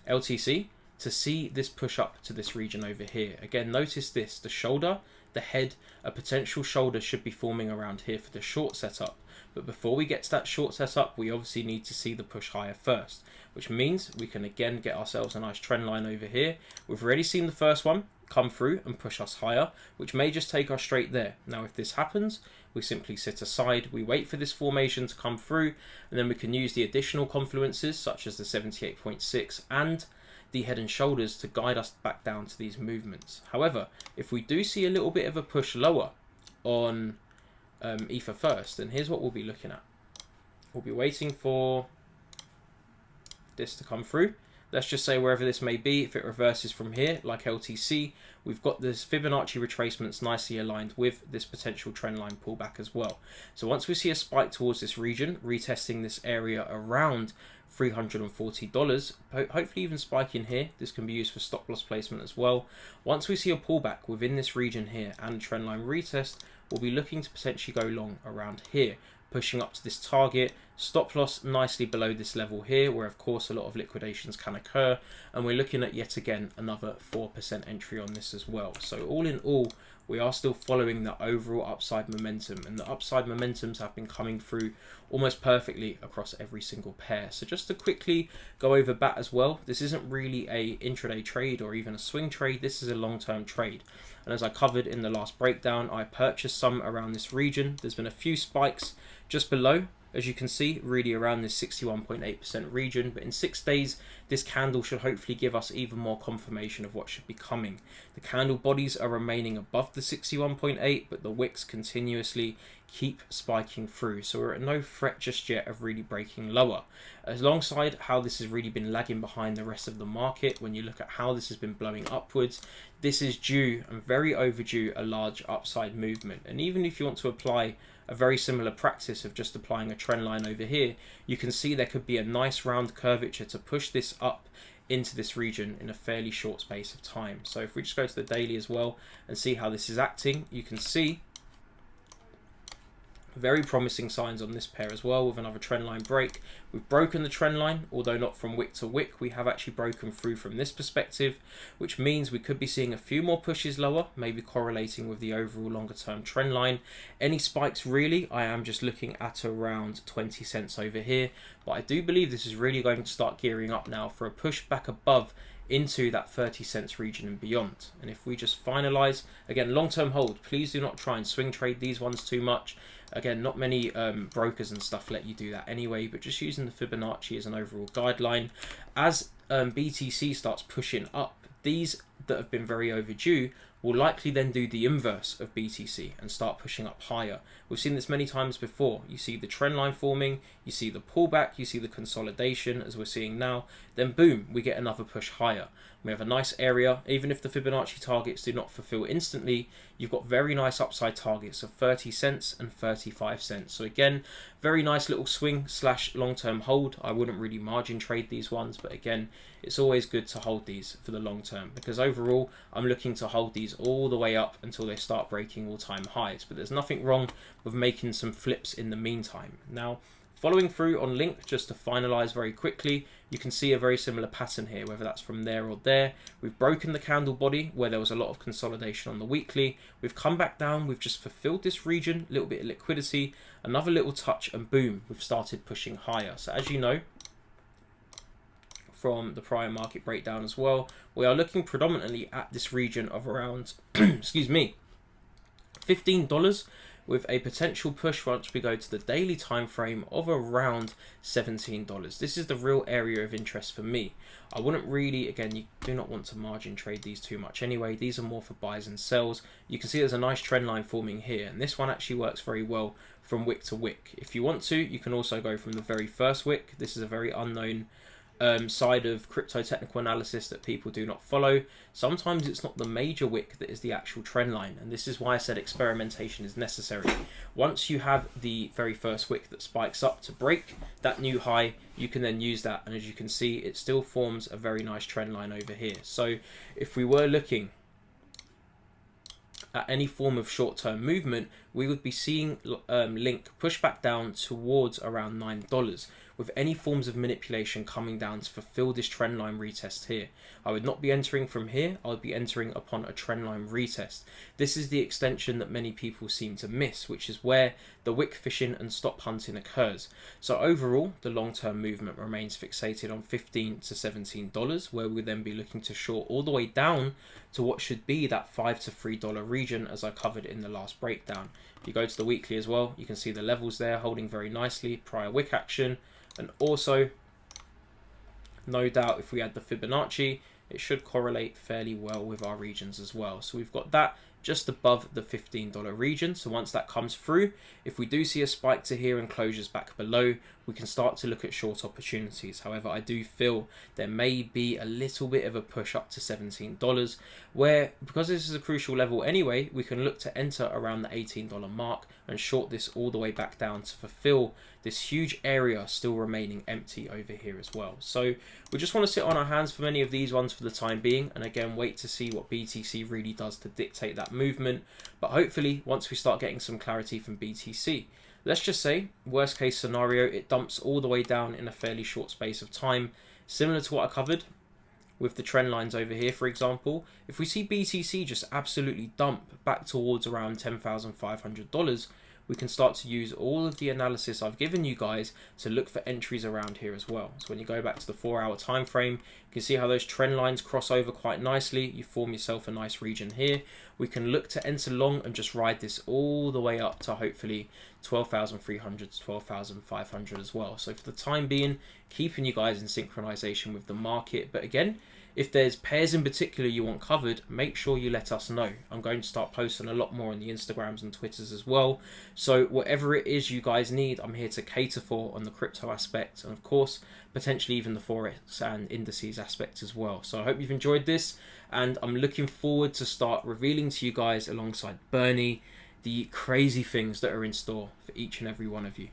LTC, to see this push up to this region over here. Again, notice this, the shoulder, the head, a potential shoulder should be forming around here for the short setup. But before we get to that short setup, we obviously need to see the push higher first, which means we can again get ourselves a nice trend line over here. We've already seen the first one come through and push us higher, which may just take us straight there. Now, if this happens, we simply sit aside, we wait for this formation to come through, and then we can use the additional confluences such as the 78.6 and the head and shoulders to guide us back down to these movements. However, if we do see a little bit of a push lower on Ether first, then here's what we'll be looking at. We'll be waiting for this to come through. let's just say wherever this may be, if it reverses from here, like LTC, we've got this Fibonacci retracements nicely aligned with this potential trend line pullback as well. So once we see a spike towards this region, retesting this area around $340, hopefully even spiking here, this can be used for stop loss placement as well. Once we see a pullback within this region here and a trend line retest, we'll be looking to potentially go long around here, pushing up to this target, stop loss nicely below this level here, where of course a lot of liquidations can occur, and we're looking at yet again another 4% entry on this as well. So all in all, we are still following the overall upside momentum, and the upside momentums have been coming through almost perfectly across every single pair. So just to quickly go over BAT as well, this isn't really a intraday trade or even a swing trade, this is a long-term trade. And as I covered in the last breakdown, I purchased some around this region. There's been a few spikes just below, as you can see, really around this 61.8% region, but in 6 days this candle should hopefully give us even more confirmation of what should be coming. The candle bodies are remaining above the 61.8, but the wicks continuously keep spiking through, so we're at no threat just yet of really breaking lower. Alongside how this has really been lagging behind the rest of the market, when you look at how this has been blowing upwards, this is due and very overdue a large upside movement. And even if you want to apply a very similar practice of just applying a trend line over here, you can see there could be a nice round curvature to push this up into this region in a fairly short space of time. So if we just go to the daily as well and see how this is acting, you can see very promising signs on this pair as well, with another trend line break. We've broken the trend line, although not from wick to wick. We have actually broken through from this perspective, which means we could be seeing a few more pushes lower, maybe correlating with the overall longer term trend line. Any spikes really, I am just looking at around 20 cents over here, but I do believe this is really going to start gearing up now for a push back above into that 30 cents region and beyond. And if we just finalize, again, long-term hold, please do not try and swing trade these ones too much. Again, not many brokers and stuff let you do that anyway, but just using the Fibonacci as an overall guideline. As BTC starts pushing up, these that have been very overdue will likely then do the inverse of BTC and start pushing up higher. We've seen this many times before. You see the trend line forming, you see the pullback, you see the consolidation as we're seeing now, then boom, we get another push higher. We have a nice area. Even if the Fibonacci targets do not fulfill instantly, you've got very nice upside targets of 30 cents and 35 cents. So again, very nice little swing slash long-term hold. I wouldn't really margin trade these ones, but again, it's always good to hold these for the long term, because overall I'm looking to hold these all the way up until they start breaking all-time highs. But there's nothing wrong with making some flips in the meantime. Now, following through on Link, just to finalize very quickly, you can see a very similar pattern here, whether that's from there or there. We've broken the candle body where there was a lot of consolidation on the weekly. We've come back down, we've just fulfilled this region, a little bit of liquidity, another little touch, and boom, we've started pushing higher. So as you know, from the prior market breakdown as well, we are looking predominantly at this region of around, excuse me, $15, with a potential push once we go to the daily time frame of around $17. This is the real area of interest for me. I wouldn't really, again, you do not want to margin trade these too much anyway. These are more for buys and sells. You can see there's a nice trend line forming here, and this one actually works very well from wick to wick. If you want to, you can also go from the very first wick. This is a very unknown side of crypto technical analysis that people do not follow. Sometimes it's not the major wick that is the actual trend line, and this is why I said experimentation is necessary. Once you have the very first wick that spikes up to break that new high, you can then use that, and as you can see, it still forms a very nice trend line over here. So if we were looking at any form of short-term movement, we would be seeing Link push back down towards around $9, with any forms of manipulation coming down to fulfill this trend line retest here. I would not be entering from here, I would be entering upon a trend line retest. This is the extension that many people seem to miss, which is where the wick fishing and stop hunting occurs. So overall, the long-term movement remains fixated on $15 to $17, where we would then be looking to short all the way down to what should be that $5 to $3 region, as I covered in the last breakdown. If you go to the weekly as well, you can see the levels there holding very nicely, prior wick action, and also, no doubt, if we add the Fibonacci, it should correlate fairly well with our regions as well. So we've got that just above the $15 region. So once that comes through, if we do see a spike to here and closures back below, we can start to look at short opportunities. However, I do feel there may be a little bit of a push up to $17, where, because this is a crucial level anyway, we can look to enter around the $18 mark and short this all the way back down to fulfill this huge area still remaining empty over here as well. So we just want to sit on our hands for many of these ones for the time being, and again wait to see what BTC really does to dictate that movement. But hopefully once we start getting some clarity from BTC, let's just say worst case scenario, it dumps all the way down in a fairly short space of time, similar to what I covered with the trend lines over here. For example, if we see BTC just absolutely dump back towards around $10,500, we can start to use all of the analysis I've given you guys to look for entries around here as well. So when you go back to the 4-hour time frame, you can see how those trend lines cross over quite nicely. You form yourself a nice region here. We can look to enter long and just ride this all the way up to hopefully 12,300 to 12,500 as well. So for the time being, keeping you guys in synchronization with the market. But again, if there's pairs in particular you want covered, make sure you let us know. I'm going to start posting a lot more on the Instagrams and Twitters as well. So whatever it is you guys need, I'm here to cater for on the crypto aspect, and of course, potentially even the Forex and indices aspect as well. So I hope you've enjoyed this, and I'm looking forward to start revealing to you guys alongside Bernie the crazy things that are in store for each and every one of you.